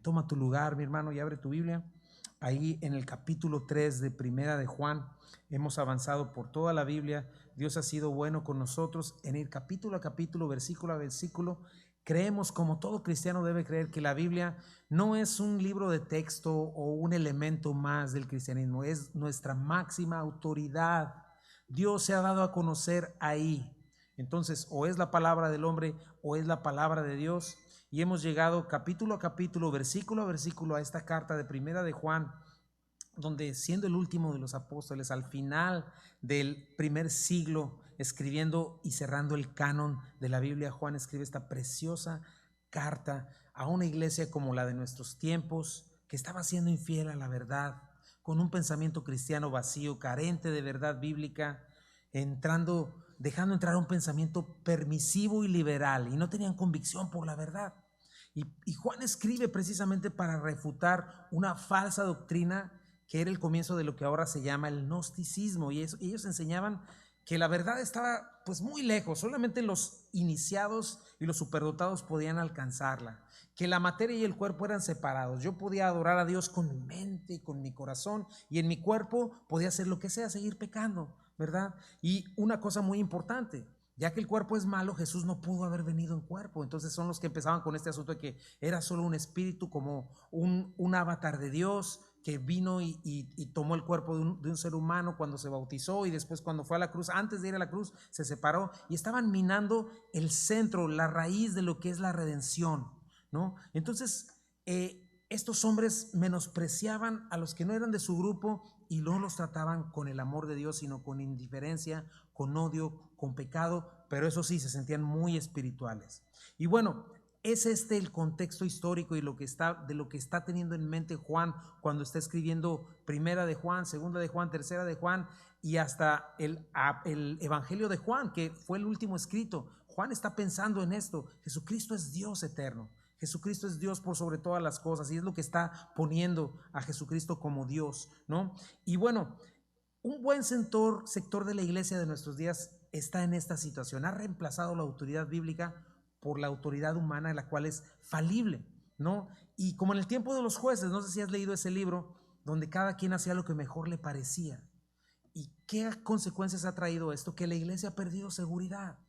Toma tu lugar, mi hermano, y abre tu Biblia. Ahí en el capítulo 3 de Primera de Juan, hemos avanzado por toda la Biblia. Dios ha sido bueno con nosotros en ir capítulo a capítulo, versículo a versículo. Creemos, como todo cristiano debe creer, que la Biblia no es un libro de texto o un elemento más del cristianismo, es nuestra máxima autoridad. Dios se ha dado a conocer ahí. Entonces, o es la palabra del hombre o es la palabra de Dios. Y hemos llegado capítulo a capítulo, versículo a versículo a esta carta de Primera de Juan, donde siendo el último de los apóstoles, al final del primer siglo, escribiendo y cerrando el canon de la Biblia, Juan escribe esta preciosa carta a una iglesia como la de nuestros tiempos, que estaba siendo infiel a la verdad, con un pensamiento cristiano vacío, carente de verdad bíblica, dejando entrar un pensamiento permisivo y liberal, y no tenían convicción por la verdad. Y Juan escribe precisamente para refutar una falsa doctrina que era el comienzo de lo que ahora se llama el gnosticismo, y ellos enseñaban que la verdad estaba pues muy lejos, solamente los iniciados y los superdotados podían alcanzarla, que la materia y el cuerpo eran separados. Yo podía adorar a Dios con mi mente y con mi corazón, y en mi cuerpo podía hacer lo que sea, seguir pecando, ¿verdad? Y una cosa muy importante, ya que el cuerpo es malo, Jesús no pudo haber venido en cuerpo. Entonces son los que empezaban con este asunto de que era solo un espíritu, como un avatar de Dios que vino y tomó el cuerpo de un ser humano cuando se bautizó, y después cuando fue a la cruz, antes de ir a la cruz, se separó, y estaban minando el centro, la raíz de lo que es la redención, ¿no? Entonces estos hombres menospreciaban a los que no eran de su grupo y no los trataban con el amor de Dios, sino con indiferencia, con odio, con pecado, pero eso sí, se sentían muy espirituales. Y bueno, es el contexto histórico y de lo que está teniendo en mente Juan cuando está escribiendo Primera de Juan, Segunda de Juan, Tercera de Juan y hasta el Evangelio de Juan, que fue el último escrito. Juan está pensando en esto: Jesucristo es Dios eterno. Jesucristo es Dios por sobre todas las cosas, y es lo que está poniendo a Jesucristo como Dios, ¿no? Y bueno, un buen sector de la iglesia de nuestros días está en esta situación. Ha reemplazado la autoridad bíblica por la autoridad humana, la cual es falible, ¿no? Y como en el tiempo de los jueces, no sé si has leído ese libro, donde cada quien hacía lo que mejor le parecía. ¿Y qué consecuencias ha traído esto? Que la iglesia ha perdido seguridad,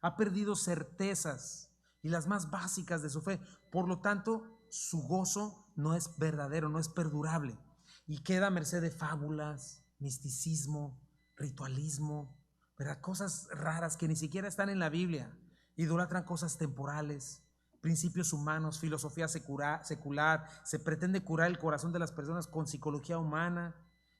ha perdido certezas y las más básicas de su fe. Por lo tanto, su gozo no es verdadero, no es perdurable, y queda a merced de fábulas, misticismo, ritualismo, ¿verdad? Cosas raras que ni siquiera están en la Biblia. Idolatran cosas temporales, principios humanos, filosofía secular. Se pretende curar el corazón de las personas con psicología humana.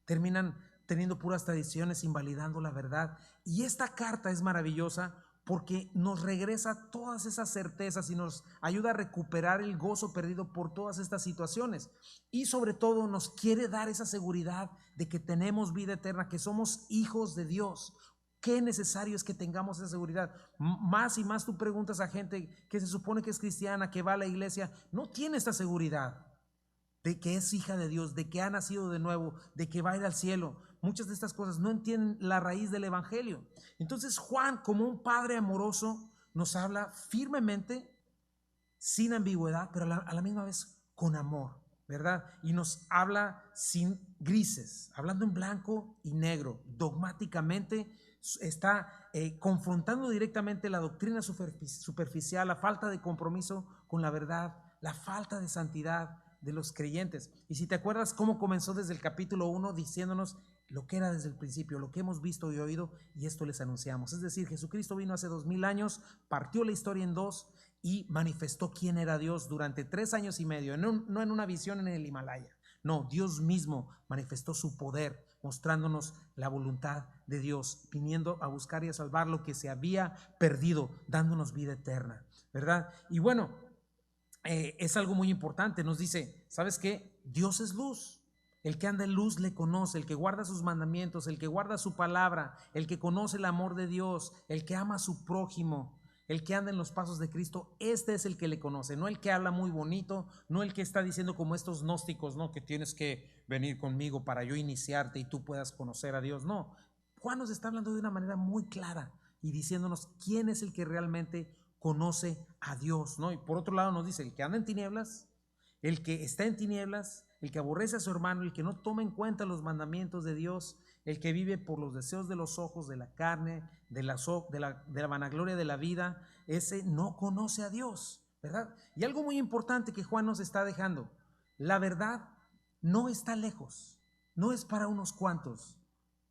Terminan teniendo puras tradiciones, invalidando la verdad. Y esta carta es maravillosa porque nos regresa todas esas certezas y nos ayuda a recuperar el gozo perdido por todas estas situaciones, y sobre todo nos quiere dar esa seguridad de que tenemos vida eterna, que somos hijos de Dios. Qué necesario es que tengamos esa seguridad. Más y más tú preguntas a gente que se supone que es cristiana, que va a la iglesia, no tiene esta seguridad de que es hija de Dios, de que ha nacido de nuevo, de que va a ir al cielo. Muchas de estas cosas no entienden la raíz del evangelio. Entonces Juan, como un padre amoroso, nos habla firmemente, sin ambigüedad, pero a la misma vez con amor, ¿verdad? Y nos habla sin grises, hablando en blanco y negro. Dogmáticamente está confrontando directamente la doctrina superficial, la falta de compromiso con la verdad, la falta de santidad de los creyentes. Y si te acuerdas cómo comenzó desde el capítulo 1 diciéndonos lo que era desde el principio, lo que hemos visto y oído, y esto les anunciamos. Es decir, Jesucristo vino hace 2000 años, partió la historia en dos y manifestó quién era Dios durante 3 años y medio, no en una visión en el Himalaya. No, Dios mismo manifestó su poder, mostrándonos la voluntad de Dios, viniendo a buscar y a salvar lo que se había perdido, dándonos vida eterna, ¿verdad? Y bueno, es algo muy importante. Nos dice, ¿sabes qué? Dios es luz. El que anda en luz le conoce, el que guarda sus mandamientos, el que guarda su palabra, el que conoce el amor de Dios, el que ama a su prójimo, el que anda en los pasos de Cristo, este es el que le conoce, no el que habla muy bonito, no el que está diciendo como estos gnósticos, ¿no? Que tienes que venir conmigo para yo iniciarte y tú puedas conocer a Dios. No, Juan nos está hablando de una manera muy clara y diciéndonos quién es el que realmente conoce a Dios, ¿no? Y por otro lado nos dice, el que anda en tinieblas el que está en tinieblas, el que aborrece a su hermano, el que no toma en cuenta los mandamientos de Dios, el que vive por los deseos de los ojos, de la carne, de la vanagloria de la vida, ese no conoce a Dios, ¿verdad? Y algo muy importante que Juan nos está dejando: la verdad no está lejos, no es para unos cuantos,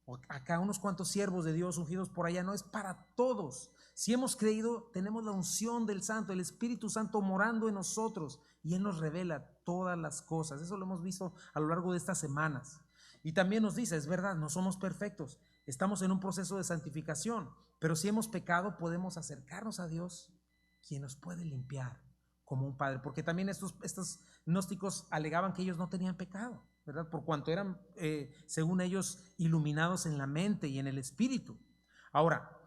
o acá unos cuantos siervos de Dios ungidos por allá, no, es para todos. Si hemos creído, tenemos la unción del Santo, el Espíritu Santo morando en nosotros, y Él nos revela todas las cosas. Eso lo hemos visto a lo largo de estas semanas. Y también nos dice, es verdad, no somos perfectos, estamos en un proceso de santificación, pero si hemos pecado podemos acercarnos a Dios, quien nos puede limpiar como un padre, porque también estos gnósticos alegaban que ellos no tenían pecado, ¿verdad? Por cuanto eran, según ellos, iluminados en la mente y en el espíritu. Ahora,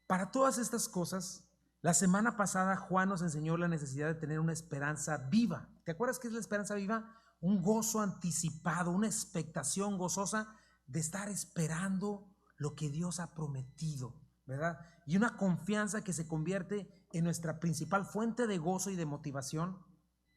para todas estas cosas, la semana pasada Juan nos enseñó la necesidad de tener una esperanza viva. ¿Te acuerdas qué es la esperanza viva? Un gozo anticipado, una expectación gozosa de estar esperando lo que Dios ha prometido, ¿verdad? Y una confianza que se convierte en nuestra principal fuente de gozo y de motivación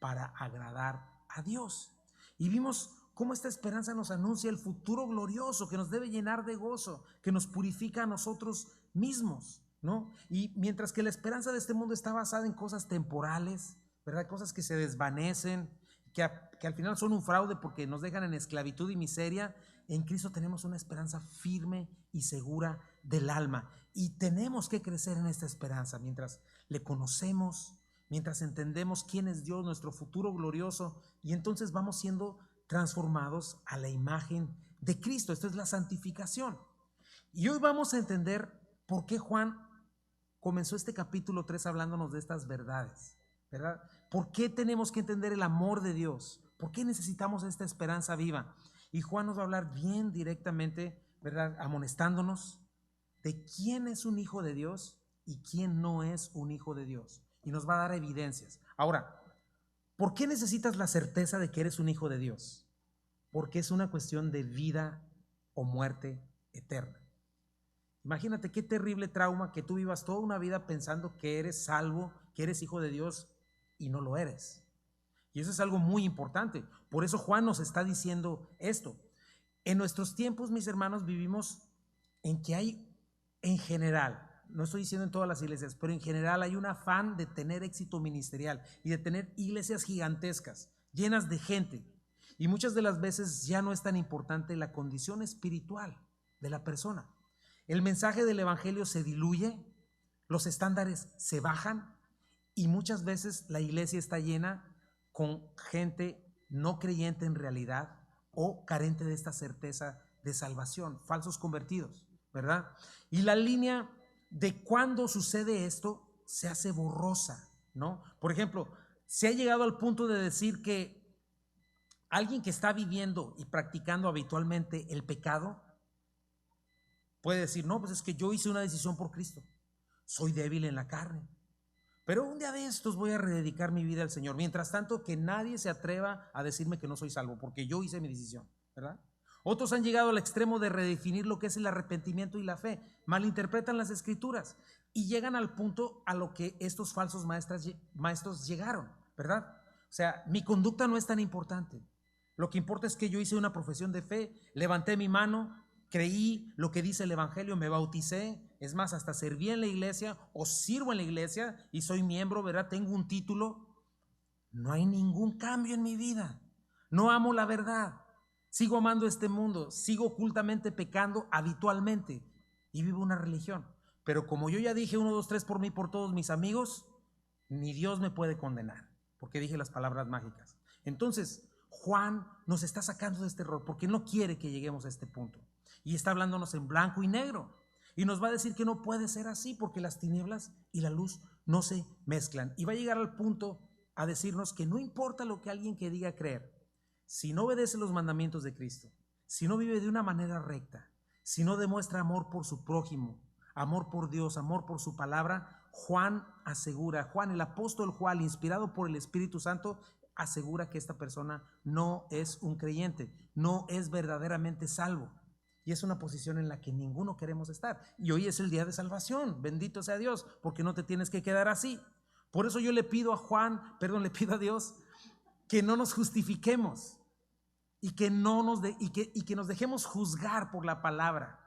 para agradar a Dios. Y vimos cómo esta esperanza nos anuncia el futuro glorioso que nos debe llenar de gozo, que nos purifica a nosotros mismos, ¿no? Y mientras que la esperanza de este mundo está basada en cosas temporales, ¿verdad? Cosas que se desvanecen, que al final son un fraude porque nos dejan en esclavitud y miseria, en Cristo tenemos una esperanza firme y segura del alma. Y tenemos que crecer en esta esperanza mientras le conocemos, mientras entendemos quién es Dios, nuestro futuro glorioso, y entonces vamos siendo transformados a la imagen de Cristo. Esto es la santificación. Y hoy vamos a entender por qué Juan comenzó este capítulo 3 hablándonos de estas verdades, ¿verdad? ¿Por qué tenemos que entender el amor de Dios? ¿Por qué necesitamos esta esperanza viva? Y Juan nos va a hablar bien directamente, ¿verdad? Amonestándonos de quién es un hijo de Dios y quién no es un hijo de Dios. Y nos va a dar evidencias. Ahora, ¿por qué necesitas la certeza de que eres un hijo de Dios? Porque es una cuestión de vida o muerte eterna. Imagínate qué terrible trauma que tú vivas toda una vida pensando que eres salvo, que eres hijo de Dios y no lo eres. Y eso es algo muy importante. Por eso Juan nos está diciendo esto. En nuestros tiempos, mis hermanos, vivimos en que hay, en general, no estoy diciendo en todas las iglesias, pero en general hay un afán de tener éxito ministerial y de tener iglesias gigantescas, llenas de gente. Y muchas de las veces ya no es tan importante la condición espiritual de la persona. El mensaje del evangelio se diluye, los estándares se bajan y muchas veces la iglesia está llena con gente no creyente en realidad o carente de esta certeza de salvación, falsos convertidos, ¿verdad? Y la línea de cuándo sucede esto se hace borrosa, ¿no? Por ejemplo, se ha llegado al punto de decir que alguien que está viviendo y practicando habitualmente el pecado puede decir, no, pues es que yo hice una decisión por Cristo, soy débil en la carne, pero un día de estos voy a rededicar mi vida al Señor. Mientras tanto, que nadie se atreva a decirme que no soy salvo, porque yo hice mi decisión, ¿verdad? Otros han llegado al extremo de redefinir lo que es el arrepentimiento y la fe, malinterpretan las escrituras y llegan al punto a lo que estos falsos maestros llegaron, ¿verdad? O sea, mi conducta no es tan importante. Lo que importa es que yo hice una profesión de fe, levanté mi mano, creí lo que dice el evangelio, me bauticé, es más, hasta serví en la iglesia o sirvo en la iglesia y soy miembro, ¿verdad? Tengo un título. No hay ningún cambio en mi vida. No amo la verdad. Sigo amando este mundo, sigo ocultamente pecando habitualmente y vivo una religión. Pero como yo ya dije 1, 2, 3 por mí, por todos mis amigos, ni Dios me puede condenar, porque dije las palabras mágicas. Entonces, Juan nos está sacando de este error porque no quiere que lleguemos a este punto. Y está hablándonos en blanco y negro. Y nos va a decir que no puede ser así porque las tinieblas y la luz no se mezclan. Y va a llegar al punto a decirnos que no importa lo que alguien que diga creer, si no obedece los mandamientos de Cristo, si no vive de una manera recta, si no demuestra amor por su prójimo, amor por Dios, amor por su palabra, Juan asegura, Juan, el apóstol Juan, inspirado por el Espíritu Santo, asegura que esta persona no es un creyente, no es verdaderamente salvo. Y es una posición en la que ninguno queremos estar. Y hoy es el día de salvación, bendito sea Dios, porque no te tienes que quedar así. Por eso yo le pido a Juan, le pido a Dios que no nos justifiquemos y que nos dejemos juzgar por la palabra,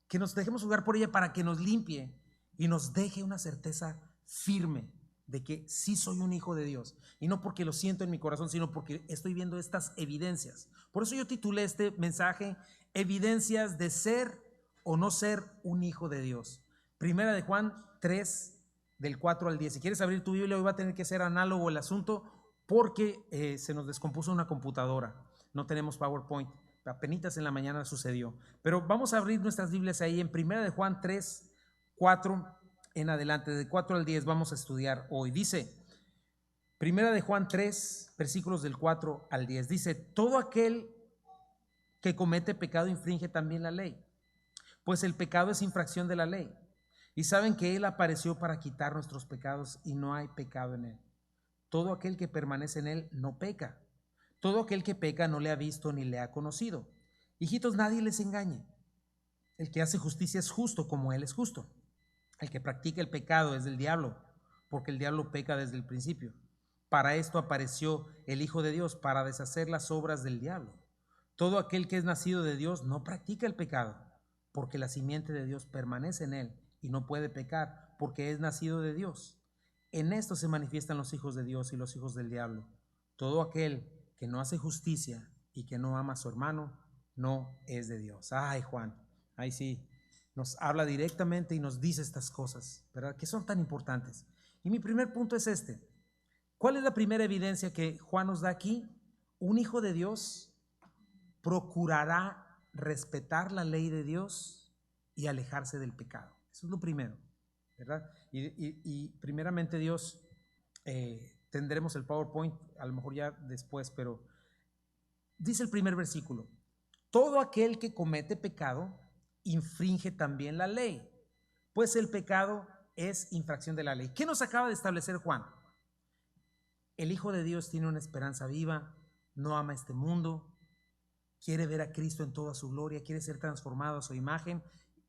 que nos dejemos juzgar por ella para que nos limpie y nos deje una certeza firme de que sí soy un hijo de Dios, y no porque lo siento en mi corazón, sino porque estoy viendo estas evidencias. Por eso yo titulé este mensaje Evidencias de ser o no ser un hijo de Dios. Primera de Juan 3 del 4 al 10. Si quieres abrir tu Biblia, hoy va a tener que ser análogo el asunto porque se nos descompuso una computadora, no tenemos PowerPoint, apenitas en la mañana sucedió, pero vamos a abrir nuestras Biblias ahí en Primera de Juan 3, 4 en adelante, de 4 al 10 vamos a estudiar hoy. Dice, Primera de Juan 3, versículos del 4 al 10, dice, todo aquel que comete pecado infringe también la ley, pues el pecado es infracción de la ley, y saben que Él apareció para quitar nuestros pecados y no hay pecado en Él. Todo aquel que permanece en Él no peca. Todo aquel que peca no le ha visto ni le ha conocido. Hijitos, nadie les engañe. El que hace justicia es justo como Él es justo. El que practica el pecado es del diablo, porque el diablo peca desde el principio. Para esto apareció el Hijo de Dios, para deshacer las obras del diablo. Todo aquel que es nacido de Dios no practica el pecado, porque la simiente de Dios permanece en él y no puede pecar, porque es nacido de Dios. En esto se manifiestan los hijos de Dios y los hijos del diablo. Todo aquel que no hace justicia y que no ama a su hermano, no es de Dios. Ay, Juan, ahí sí, nos habla directamente y nos dice estas cosas, ¿verdad? Que son tan importantes. Y mi primer punto es este. ¿Cuál es la primera evidencia que Juan nos da aquí? Un hijo de Dios procurará respetar la ley de Dios y alejarse del pecado. Eso es lo primero, ¿verdad? Y primeramente Dios, tendremos el PowerPoint, a lo mejor ya después, pero dice el primer versículo, todo aquel que comete pecado infringe también la ley, pues el pecado es infracción de la ley. ¿Qué nos acaba de establecer Juan? El Hijo de Dios tiene una esperanza viva, no ama este mundo, quiere ver a Cristo en toda su gloria, quiere ser transformado a su imagen.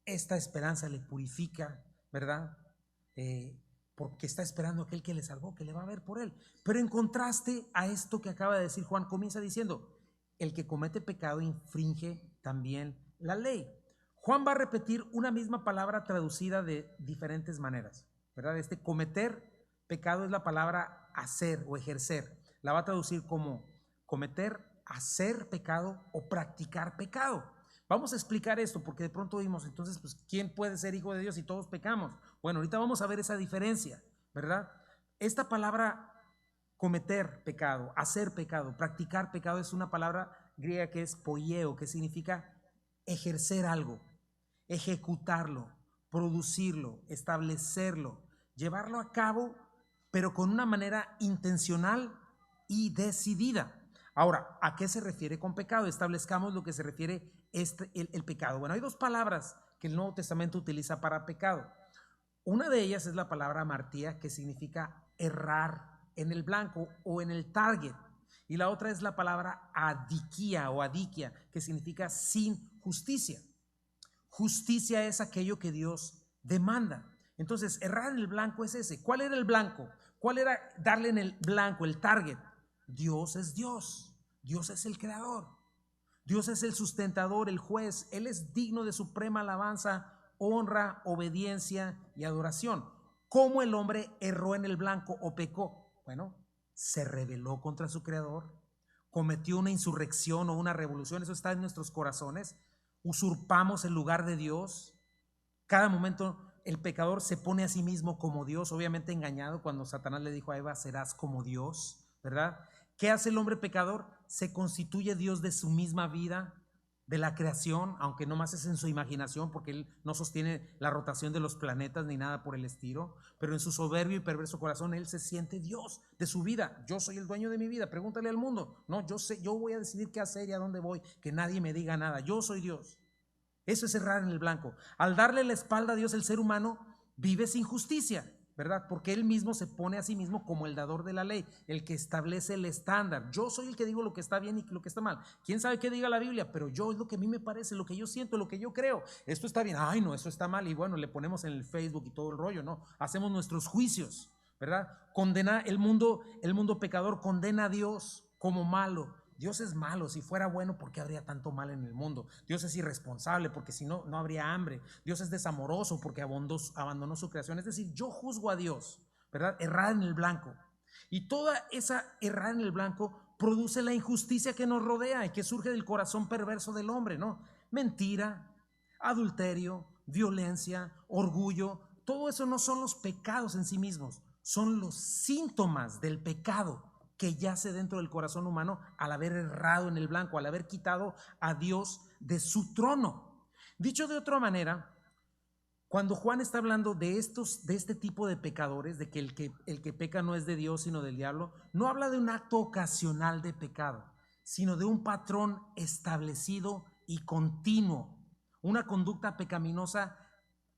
Esta esperanza le purifica, ¿verdad? Porque está esperando a aquel que le salvó, que le va a ver por él. Pero en contraste a esto que acaba de decir Juan, comienza diciendo, el que comete pecado infringe también la ley. Juan va a repetir una misma palabra traducida de diferentes maneras, ¿verdad? Este cometer pecado es la palabra hacer o ejercer. La va a traducir como cometer, hacer pecado o practicar pecado. Vamos a explicar esto porque de pronto vimos, entonces, pues, ¿quién puede ser hijo de Dios si todos pecamos? Bueno, ahorita vamos a ver esa diferencia, ¿verdad? Esta palabra cometer pecado, hacer pecado, practicar pecado es una palabra griega que es poieo, que significa ejercer algo, ejecutarlo, producirlo, establecerlo, llevarlo a cabo, pero con una manera intencional y decidida. Ahora, ¿a qué se refiere con pecado? Establezcamos lo que se refiere el pecado. Bueno, hay dos palabras que el Nuevo Testamento utiliza para pecado. Una de ellas es la palabra amartía, que significa errar en el blanco o en el target. Y la otra es la palabra adiquia o adiquia, que significa sin justicia. Justicia es aquello que Dios demanda. Entonces, errar en el blanco es ese. ¿Cuál era el blanco? ¿Cuál era darle en el blanco, el target? Dios es Dios. Dios es el creador. Dios es el sustentador, el juez. Él es digno de suprema alabanza, honra, obediencia y adoración. ¿Cómo el hombre erró en el blanco o pecó? Bueno, se rebeló contra su creador, cometió una insurrección o una revolución. Eso está en nuestros corazones. Usurpamos el lugar de Dios. Cada momento el pecador se pone a sí mismo como Dios, obviamente engañado cuando Satanás le dijo a Eva, serás como Dios, ¿verdad? ¿Qué hace el hombre pecador? Se constituye Dios de su misma vida, de la creación, aunque no más es en su imaginación, porque él no sostiene la rotación de los planetas ni nada por el estilo, pero en su soberbio y perverso corazón él se siente Dios de su vida. Yo soy el dueño de mi vida, pregúntale al mundo. No, yo sé, yo voy a decidir qué hacer y a dónde voy, que nadie me diga nada, yo soy Dios. Eso es errar en el blanco. Al darle la espalda a Dios, el ser humano vive sin justicia, ¿verdad? Porque él mismo se pone a sí mismo como el dador de la ley, el que establece el estándar. Yo soy el que digo lo que está bien y lo que está mal. ¿Quién sabe qué diga la Biblia? Pero yo es lo que a mí me parece, lo que yo siento, lo que yo creo. Esto está bien, ay no, eso está mal, y bueno, le ponemos en el Facebook y todo el rollo, ¿no? Hacemos nuestros juicios, ¿verdad? El mundo pecador condena a Dios como malo. Dios es malo. Si fuera bueno, ¿por qué habría tanto mal en el mundo? Dios es irresponsable, porque si no, no habría hambre. Dios es desamoroso porque abandonó su creación. Es decir, yo juzgo a Dios, ¿verdad? Errar en el blanco. Y toda esa errar en el blanco produce la injusticia que nos rodea y que surge del corazón perverso del hombre, ¿no? Mentira, adulterio, violencia, orgullo. Todo eso no son los pecados en sí mismos, son los síntomas del pecado que yace dentro del corazón humano al haber errado en el blanco, al haber quitado a Dios de su trono. Dicho de otra manera, cuando Juan está hablando de este tipo de pecadores, de que el que peca no es de Dios sino del diablo, no habla de un acto ocasional de pecado, sino de un patrón establecido y continuo, una conducta pecaminosa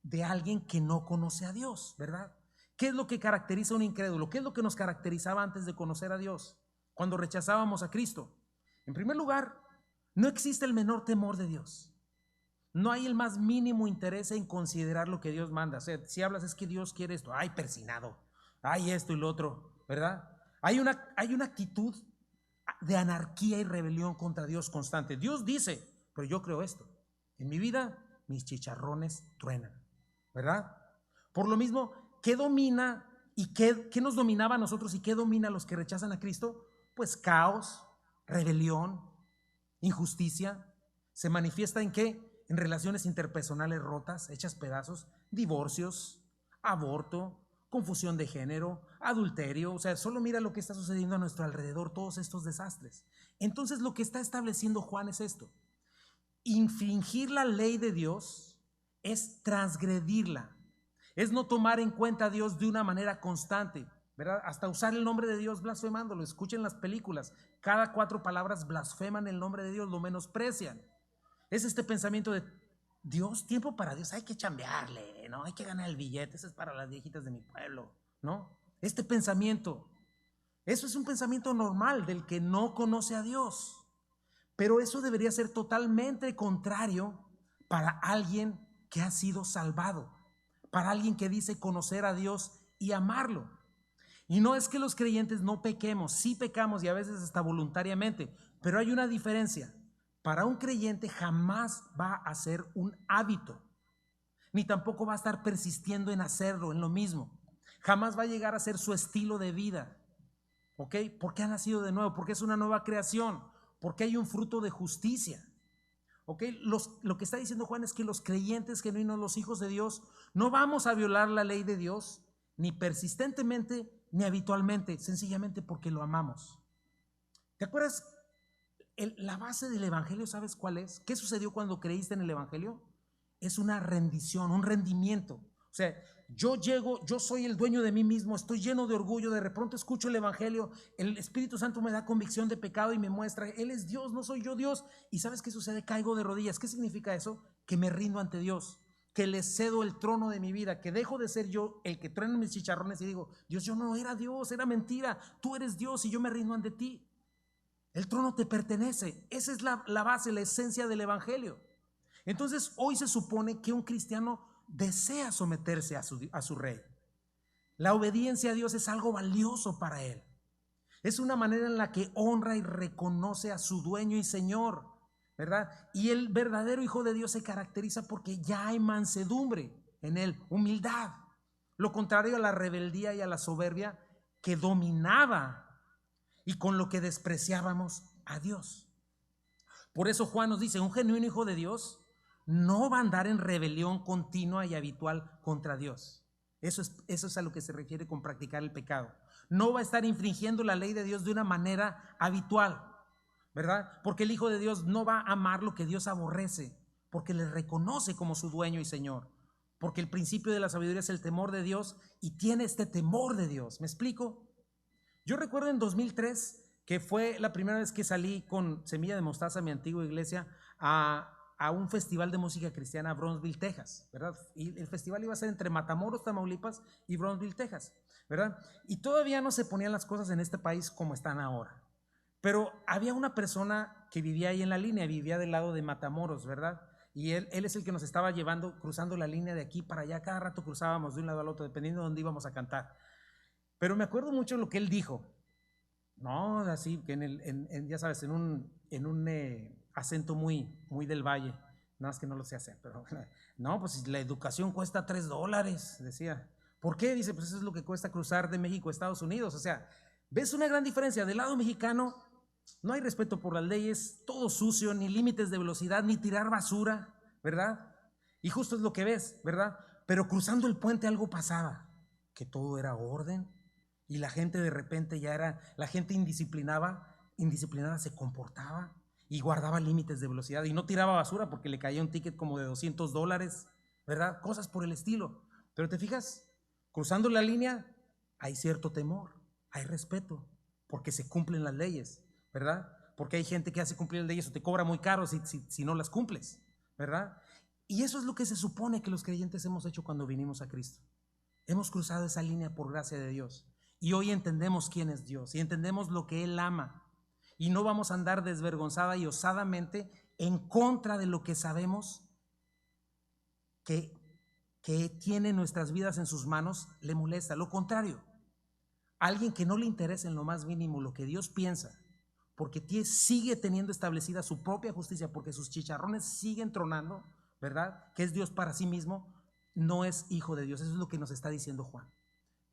de alguien que no conoce a Dios, ¿verdad? ¿Qué es lo que caracteriza a un incrédulo? ¿Qué es lo que nos caracterizaba antes de conocer a Dios? Cuando rechazábamos a Cristo. En primer lugar, no existe el menor temor de Dios. No hay el más mínimo interés en considerar lo que Dios manda. O sea, si hablas es que Dios quiere esto, ay, persinado, ay, esto y lo otro, ¿verdad? Hay una actitud de anarquía y rebelión contra Dios constante. Dios dice, pero yo creo esto. En mi vida, mis chicharrones truenan, ¿verdad? Por lo mismo, ¿qué domina y qué nos dominaba a nosotros y qué domina a los que rechazan a Cristo? Pues caos, rebelión, injusticia. ¿Se manifiesta en qué? En relaciones interpersonales rotas, hechas pedazos, divorcios, aborto, confusión de género, adulterio. O sea, solo mira lo que está sucediendo a nuestro alrededor, todos estos desastres. Entonces lo que está estableciendo Juan es esto: infringir la ley de Dios es transgredirla, es no tomar en cuenta a Dios de una manera constante, ¿verdad? Hasta usar el nombre de Dios blasfemándolo. Escuchen las películas, cada 4 palabras blasfeman el nombre de Dios, lo menosprecian. Es este pensamiento de Dios, tiempo para Dios, hay que chambearle, ¿no? Hay que ganar el billete, eso es para las viejitas de mi pueblo, ¿no? Este pensamiento, eso es un pensamiento normal del que no conoce a Dios, pero eso debería ser totalmente contrario para alguien que ha sido salvado, para alguien que dice conocer a Dios y amarlo. Y no es que los creyentes no pequemos, sí pecamos y a veces hasta voluntariamente, pero hay una diferencia. Para un creyente jamás va a ser un hábito, ni tampoco va a estar persistiendo en hacerlo, en lo mismo. Jamás va a llegar a ser su estilo de vida, ¿ok? Porque ha nacido de nuevo, porque es una nueva creación, porque hay un fruto de justicia, ¿ok? Lo que está diciendo Juan es que los creyentes genuinos, los hijos de Dios, no vamos a violar la ley de Dios, ni persistentemente, ni habitualmente, sencillamente porque lo amamos. ¿Te acuerdas? La base del evangelio, ¿sabes cuál es? ¿Qué sucedió cuando creíste en el evangelio? Es una rendición, un rendimiento. O sea, yo soy el dueño de mí mismo, estoy lleno de orgullo, de pronto escucho el evangelio, el Espíritu Santo me da convicción de pecado y me muestra, Él es Dios, no soy yo Dios. ¿Y sabes qué sucede? Caigo de rodillas. ¿Qué significa eso? Que me rindo ante Dios, que le cedo el trono de mi vida, que dejo de ser yo el que truena mis chicharrones y digo, Dios, yo no era Dios, era mentira, tú eres Dios y yo me rindo ante ti. El trono te pertenece. Esa es la base, la esencia del evangelio. Entonces hoy se supone que un cristiano desea someterse a su rey. La obediencia a Dios es algo valioso para él. Es una manera en la que honra y reconoce a su dueño y señor, ¿verdad? Y el verdadero hijo de Dios se caracteriza porque ya hay mansedumbre en él, humildad. Lo contrario a la rebeldía y a la soberbia que dominaba y con lo que despreciábamos a Dios. Por eso Juan nos dice, un genuino hijo de Dios no va a andar en rebelión continua y habitual contra Dios. Eso es a lo que se refiere con practicar el pecado. No va a estar infringiendo la ley de Dios de una manera habitual, ¿verdad? Porque el hijo de Dios no va a amar lo que Dios aborrece, porque le reconoce como su dueño y señor. Porque el principio de la sabiduría es el temor de Dios y tiene este temor de Dios. ¿Me explico? Yo recuerdo en 2003 que fue la primera vez que salí con Semilla de Mostaza, mi antigua iglesia, a un festival de música cristiana a Brownsville, Texas, ¿verdad? Y el festival iba a ser entre Matamoros, Tamaulipas y Brownsville, Texas, ¿verdad? Y todavía no se ponían las cosas en este país como están ahora. Pero había una persona que vivía ahí en la línea, vivía del lado de Matamoros, ¿verdad? Y él es el que nos estaba llevando, cruzando la línea de aquí para allá. Cada rato cruzábamos de un lado al otro, dependiendo de dónde íbamos a cantar. Pero me acuerdo mucho lo que él dijo. No, así que ya sabes, en un acento muy del valle. Nada más que no lo sé hacer, pero no, pues la educación cuesta $3, decía. ¿Por qué? Dice, pues eso es lo que cuesta cruzar de México a Estados Unidos. O sea, ¿ves una gran diferencia? Del lado mexicano no hay respeto por las leyes, todo sucio, ni límites de velocidad, ni tirar basura, ¿verdad? Y justo es lo que ves, ¿verdad? Pero cruzando el puente algo pasaba, que todo era orden y la gente de repente la gente indisciplinada se comportaba y guardaba límites de velocidad y no tiraba basura porque le caía un ticket como de $200, ¿verdad? Cosas por el estilo. Pero te fijas, cruzando la línea hay cierto temor, hay respeto, porque se cumplen las leyes, ¿verdad? Porque hay gente que hace cumplir las leyes o te cobra muy caro si no las cumples, ¿verdad? Y eso es lo que se supone que los creyentes hemos hecho cuando vinimos a Cristo. Hemos cruzado esa línea por gracia de Dios. Y hoy entendemos quién es Dios y entendemos lo que Él ama. Y no vamos a andar desvergonzada y osadamente en contra de lo que sabemos que tiene nuestras vidas en sus manos, le molesta. Lo contrario, alguien que no le interesa en lo más mínimo lo que Dios piensa, porque sigue teniendo establecida su propia justicia, porque sus chicharrones siguen tronando, ¿verdad? Que es Dios para sí mismo, no es hijo de Dios. Eso es lo que nos está diciendo Juan.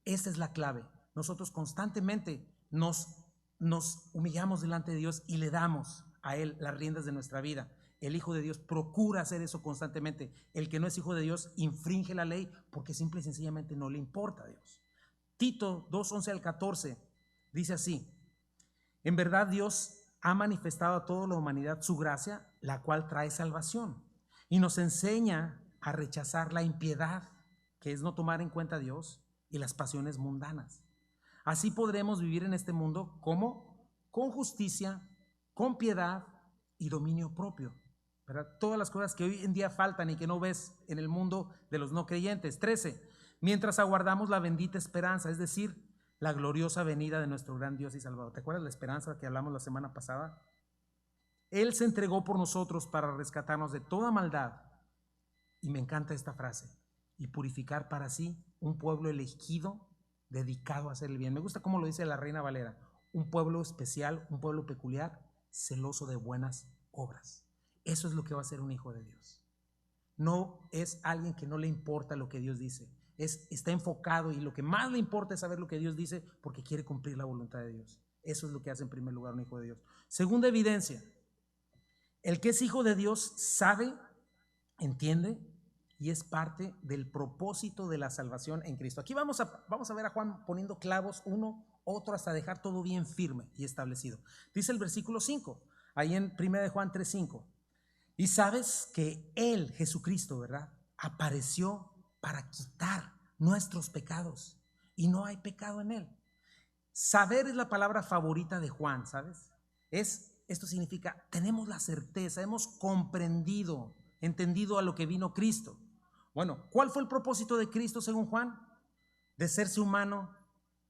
Esa es la clave. Nosotros constantemente nos humillamos delante de Dios y le damos a Él las riendas de nuestra vida. El Hijo de Dios procura hacer eso constantemente. El que no es hijo de Dios infringe la ley porque simple y sencillamente no le importa a Dios. Tito 2:11 al 14 dice así: en verdad Dios ha manifestado a toda la humanidad su gracia, la cual trae salvación, y nos enseña a rechazar la impiedad, que es no tomar en cuenta a Dios, y las pasiones mundanas. Así podremos vivir en este mundo como con justicia, con piedad y dominio propio, ¿verdad? Todas las cosas que hoy en día faltan y que no ves en el mundo de los no creyentes. 13. Mientras aguardamos la bendita esperanza, es decir, la gloriosa venida de nuestro gran Dios y Salvador. ¿Te acuerdas la esperanza que hablamos la semana pasada? Él se entregó por nosotros para rescatarnos de toda maldad. Y me encanta esta frase: y purificar para sí un pueblo elegido, dedicado a hacer el bien. Me gusta cómo lo dice la Reina Valera: un pueblo especial, un pueblo peculiar, celoso de buenas obras. Eso es lo que va a ser un hijo de Dios. No es alguien que no le importa lo que Dios dice. Está enfocado y lo que más le importa es saber lo que Dios dice porque quiere cumplir la voluntad de Dios. Eso es lo que hace en primer lugar un hijo de Dios. Segunda evidencia: el que es hijo de Dios sabe, entiende y es parte del propósito de la salvación en Cristo. Aquí vamos a ver a Juan poniendo clavos uno, otro, hasta dejar todo bien firme y establecido. Dice el versículo 5, ahí en 1 de Juan 3:5: y sabes que Él, Jesucristo, ¿verdad?, apareció para quitar nuestros pecados y no hay pecado en Él. Saber es la palabra favorita de Juan, ¿sabes? Esto significa, tenemos la certeza, hemos comprendido, entendido a lo que vino Cristo. Bueno, ¿cuál fue el propósito de Cristo según Juan? De serse humano,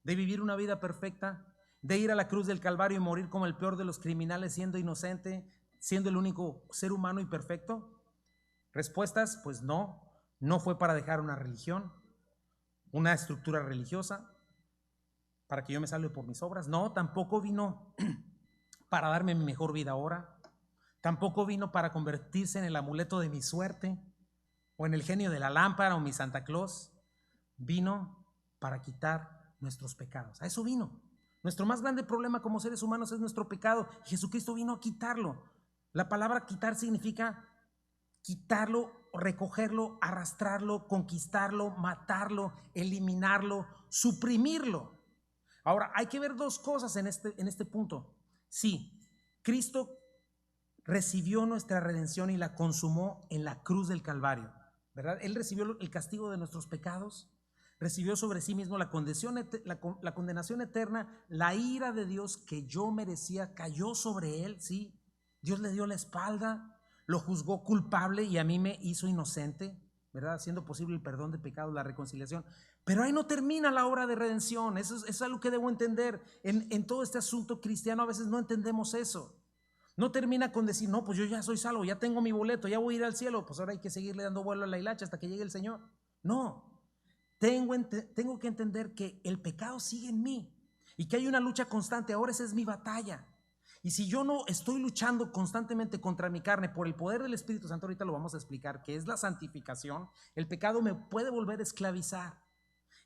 de vivir una vida perfecta, de ir a la cruz del Calvario y morir como el peor de los criminales, siendo inocente, siendo el único ser humano y perfecto. Respuestas: pues no fue para dejar una religión, una estructura religiosa, para que yo me salve por mis obras. No, tampoco vino para darme mi mejor vida ahora. Tampoco vino para convertirse en el amuleto de mi suerte o en el genio de la lámpara o mi Santa Claus. Vino para quitar nuestros pecados. A eso vino. Nuestro más grande problema como seres humanos es nuestro pecado. Jesucristo vino a quitarlo. La palabra quitar significa quitarlo, recogerlo, arrastrarlo, conquistarlo, matarlo, eliminarlo, suprimirlo. Ahora, hay que ver dos cosas en este punto. Sí, Cristo recibió nuestra redención y la consumó en la cruz del Calvario, ¿verdad? Él recibió el castigo de nuestros pecados, recibió sobre sí mismo la condenación eterna, la ira de Dios que yo merecía cayó sobre él, ¿sí? Dios le dio la espalda, lo juzgó culpable y a mí me hizo inocente, ¿verdad? Haciendo posible el perdón de pecados, la reconciliación. Pero ahí no termina la obra de redención. Eso es algo que debo entender. En todo este asunto cristiano a veces no entendemos eso. No termina con decir, no, pues yo ya soy salvo, ya tengo mi boleto, ya voy a ir al cielo, pues ahora hay que seguirle dando vuelo a la hilacha hasta que llegue el Señor. No, tengo que entender que el pecado sigue en mí y que hay una lucha constante. Ahora esa es mi batalla. Y si yo no estoy luchando constantemente contra mi carne por el poder del Espíritu Santo, ahorita lo vamos a explicar, que es la santificación, el pecado me puede volver a esclavizar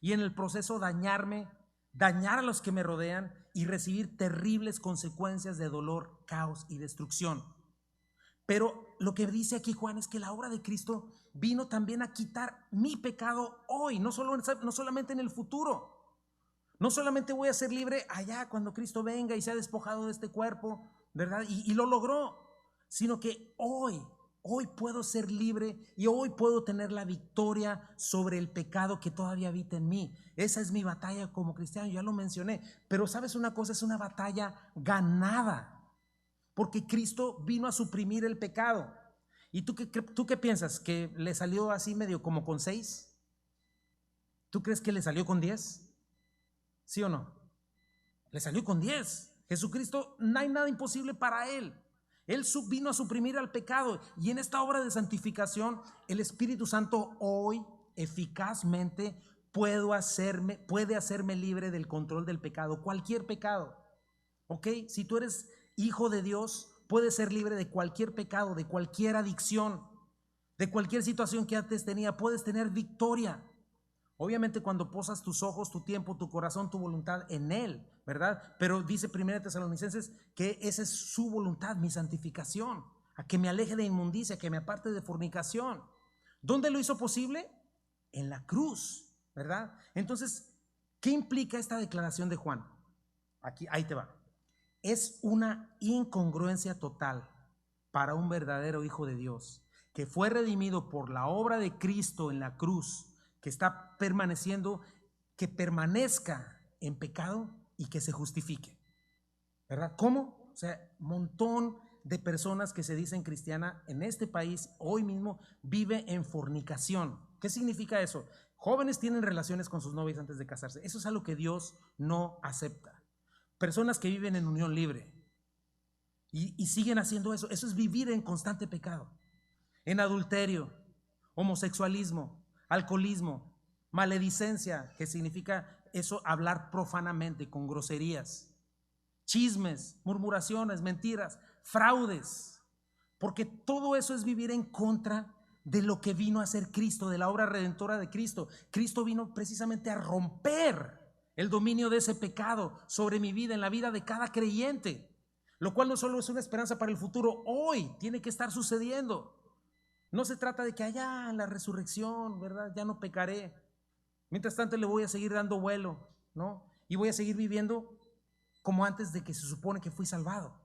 y en el proceso dañarme, dañar a los que me rodean y recibir terribles consecuencias de dolor, caos y destrucción. Pero lo que dice aquí Juan es que la obra de Cristo vino también a quitar mi pecado hoy, no solamente en el futuro. No solamente voy a ser libre allá cuando Cristo venga y se ha despojado de este cuerpo, ¿verdad? Y lo logró, sino que hoy puedo ser libre y hoy puedo tener la victoria sobre el pecado que todavía habita en mí. Esa es mi batalla como cristiano, ya lo mencioné. Pero ¿sabes una cosa? Es una batalla ganada, porque Cristo vino a suprimir el pecado. ¿Y tú qué piensas? ¿Que le salió así medio como con 6? ¿Tú crees que le salió con 10? ¿Sí o no? Le salió con 10. Jesucristo, no hay nada imposible para Él. Él vino a suprimir al pecado. Y en esta obra de santificación, el Espíritu Santo hoy eficazmente puede hacerme libre del control del pecado. Cualquier pecado. ¿Ok? Si tú eres hijo de Dios, puedes ser libre de cualquier pecado, de cualquier adicción, de cualquier situación que antes tenía. Puedes tener victoria. Obviamente cuando posas tus ojos, tu tiempo, tu corazón, tu voluntad en Él, ¿verdad? Pero dice 1 Tesalonicenses que esa es su voluntad, mi santificación, a que me aleje de inmundicia, que me aparte de fornicación. ¿Dónde lo hizo posible? En la cruz, ¿verdad? Entonces, ¿qué implica esta declaración de Juan? Ahí te va. Es una incongruencia total para un verdadero hijo de Dios, que fue redimido por la obra de Cristo en la cruz, que está permaneciendo, que permanezca en pecado y que se justifique, ¿verdad? ¿Cómo? O sea, montón de personas que se dicen cristiana en este país hoy mismo vive en fornicación. ¿Qué significa eso? Jóvenes tienen relaciones con sus novias antes de casarse. Eso es algo que Dios no acepta. Personas que viven en unión libre y siguen haciendo eso. Eso es vivir en constante pecado. En adulterio, homosexualismo, alcoholismo, maledicencia, que significa eso, hablar profanamente, con groserías, chismes, murmuraciones, mentiras, fraudes, porque todo eso es vivir en contra de lo que vino a hacer Cristo, de la obra redentora de Cristo. Cristo vino precisamente a romper el dominio de ese pecado sobre mi vida, en la vida de cada creyente, lo cual no solo es una esperanza para el futuro, hoy tiene que estar sucediendo. No se trata de que allá en la resurrección, ¿verdad? Ya no pecaré. Mientras tanto le voy a seguir dando vuelo, ¿no? Y voy a seguir viviendo como antes de que se supone que fui salvado.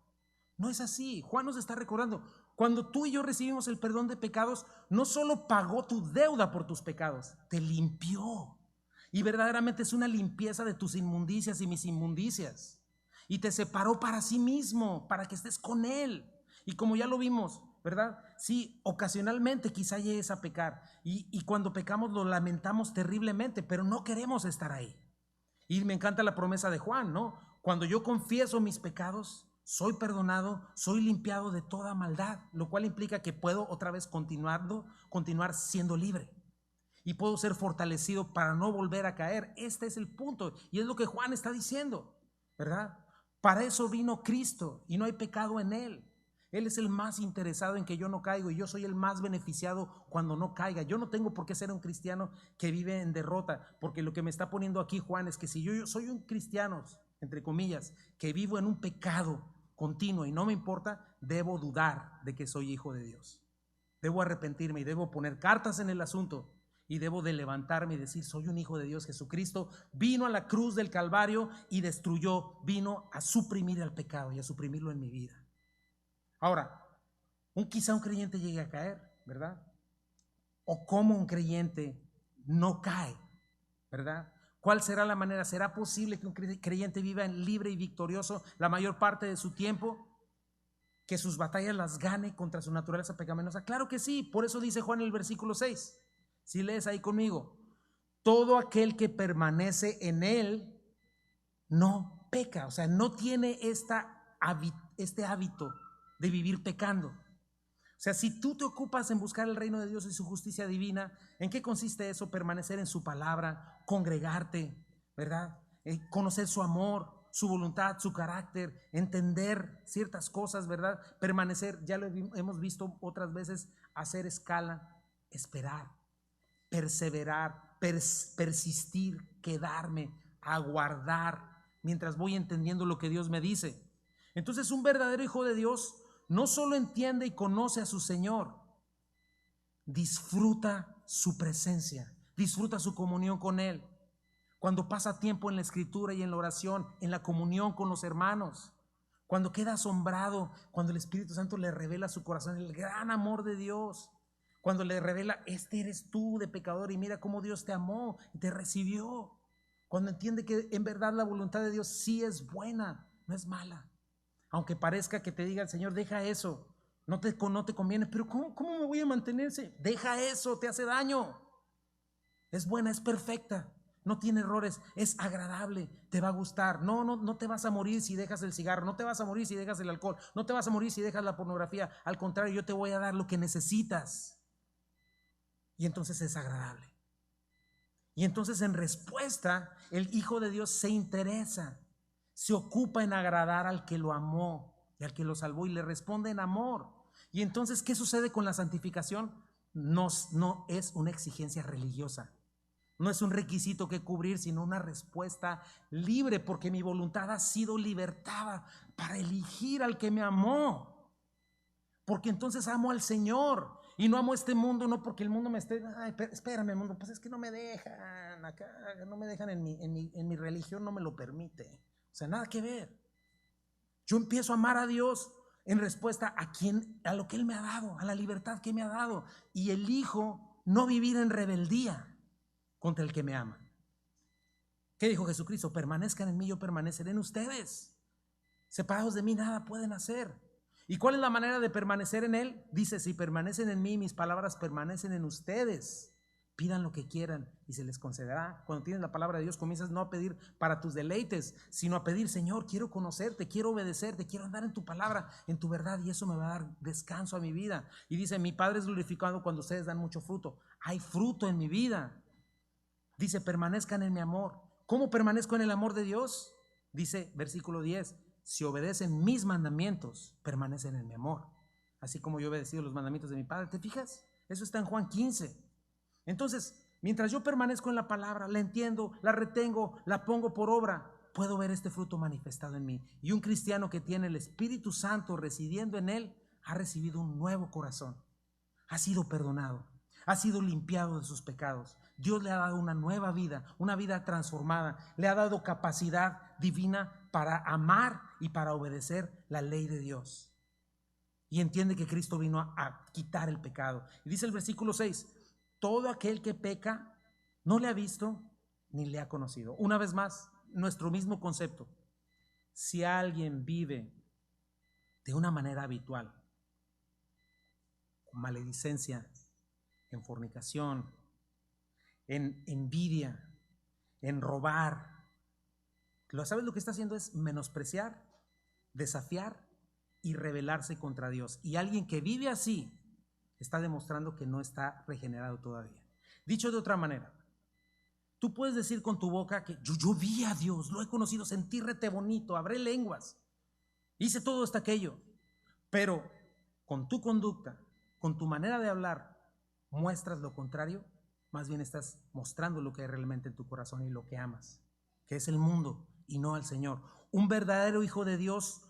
No es así. Juan nos está recordando, cuando tú y yo recibimos el perdón de pecados, no solo pagó tu deuda por tus pecados, te limpió. Y verdaderamente es una limpieza de tus inmundicias y mis inmundicias. Y te separó para sí mismo, para que estés con Él. Y como ya lo vimos, ¿verdad? Sí, ocasionalmente quizá llegues a pecar y cuando pecamos lo lamentamos terriblemente, pero no queremos estar ahí. Y me encanta la promesa de Juan, ¿no? Cuando yo confieso mis pecados, soy perdonado, soy limpiado de toda maldad, lo cual implica que puedo otra vez continuar siendo libre y puedo ser fortalecido para no volver a caer. Este es el punto y es lo que Juan está diciendo, ¿verdad? Para eso vino Cristo y no hay pecado en Él. Él es el más interesado en que yo no caiga y yo soy el más beneficiado cuando no caiga. Yo no tengo por qué ser un cristiano que vive en derrota, porque lo que me está poniendo aquí Juan es que si yo soy un cristiano, entre comillas, que vivo en un pecado continuo y no me importa, debo dudar de que soy hijo de Dios. Debo arrepentirme y debo poner cartas en el asunto y debo de levantarme y decir, soy un hijo de Dios. Jesucristo vino a la cruz del Calvario y vino a suprimir el pecado y a suprimirlo en mi vida. Ahora, quizá un creyente llegue a caer, ¿verdad? O cómo un creyente no cae, ¿verdad? ¿Cuál será la manera? ¿Será posible que un creyente viva libre y victorioso la mayor parte de su tiempo? ¿Que sus batallas las gane contra su naturaleza pecaminosa? Claro que sí, por eso dice Juan en el versículo 6. Si lees ahí conmigo, todo aquel que permanece en Él no peca, o sea, no tiene este hábito de vivir pecando. O sea, si tú te ocupas en buscar el reino de Dios y su justicia divina, ¿en qué consiste eso? Permanecer en su palabra, congregarte, ¿verdad? Conocer su amor, su voluntad, su carácter, entender ciertas cosas, ¿verdad? Permanecer, ya lo hemos visto otras veces, hacer escala, esperar, perseverar, persistir, quedarme, aguardar, mientras voy entendiendo lo que Dios me dice. Entonces, un verdadero hijo de Dios no solo entiende y conoce a su Señor, disfruta su presencia, disfruta su comunión con Él. Cuando pasa tiempo en la escritura y en la oración, en la comunión con los hermanos, cuando queda asombrado, cuando el Espíritu Santo le revela a su corazón el gran amor de Dios, cuando le revela, este eres tú de pecador y mira cómo Dios te amó y te recibió. Cuando entiende que en verdad la voluntad de Dios sí es buena, no es mala. Aunque parezca que te diga el Señor, deja eso, no te conviene, pero ¿cómo me voy a mantenerse? Deja eso, te hace daño. Es buena, es perfecta, no tiene errores, es agradable, te va a gustar. No te vas a morir si dejas el cigarro, no te vas a morir si dejas el alcohol, no te vas a morir si dejas la pornografía. Al contrario, yo te voy a dar lo que necesitas. Y entonces es agradable. Y entonces en respuesta, el Hijo de Dios se interesa, se ocupa en agradar al que lo amó y al que lo salvó y le responde en amor. Y entonces, ¿qué sucede con la santificación? No es una exigencia religiosa, no es un requisito que cubrir, sino una respuesta libre, porque mi voluntad ha sido libertada para elegir al que me amó. Porque entonces amo al Señor y no amo este mundo, no porque el mundo me esté, ay, espérame mundo, pues es que no me dejan acá, no me dejan en mi religión, no me lo permite. O sea, nada que ver. Yo empiezo a amar a Dios en respuesta a lo que Él me ha dado, a la libertad que me ha dado, y elijo no vivir en rebeldía contra el que me ama. ¿Qué dijo Jesucristo? Permanezcan en mí, yo permaneceré en ustedes. Separados de mí nada pueden hacer. ¿Y cuál es la manera de permanecer en Él? Dice, si permanecen en mí, mis palabras permanecen en ustedes. Pidan lo que quieran y se les concederá. Cuando tienes la palabra de Dios, comienzas no a pedir para tus deleites, sino a pedir, Señor, quiero conocerte, quiero obedecerte, quiero andar en tu palabra, en tu verdad, y eso me va a dar descanso a mi vida. Y dice, mi Padre es glorificado cuando ustedes dan mucho fruto. Hay fruto en mi vida. Dice, permanezcan en mi amor. ¿Cómo permanezco en el amor de Dios? Dice, versículo 10, si obedecen mis mandamientos, permanecen en mi amor, así como yo he obedecido los mandamientos de mi Padre. ¿Te fijas? Eso está en Juan 15. Entonces, mientras yo permanezco en la palabra, la entiendo, la retengo, la pongo por obra, puedo ver este fruto manifestado en mí. Y un cristiano que tiene el Espíritu Santo residiendo en él, ha recibido un nuevo corazón, ha sido perdonado, ha sido limpiado de sus pecados. Dios le ha dado una nueva vida, una vida transformada, le ha dado capacidad divina para amar y para obedecer la ley de Dios. Y entiende que Cristo vino a quitar el pecado. Y dice el versículo 6, todo aquel que peca no le ha visto ni le ha conocido. Una vez más, nuestro mismo concepto. Si alguien vive de una manera habitual, con maledicencia, en fornicación, en envidia, en robar, ¿sabes lo que está haciendo? Es menospreciar, desafiar y rebelarse contra Dios. Y alguien que vive así está demostrando que no está regenerado todavía. Dicho de otra manera, tú puedes decir con tu boca que yo vi a Dios, lo he conocido, sentí rete bonito, hablé lenguas, hice todo hasta aquello, pero con tu conducta, con tu manera de hablar, muestras lo contrario. Más bien estás mostrando lo que hay realmente en tu corazón y lo que amas, que es el mundo y no al Señor. Un verdadero hijo de Dios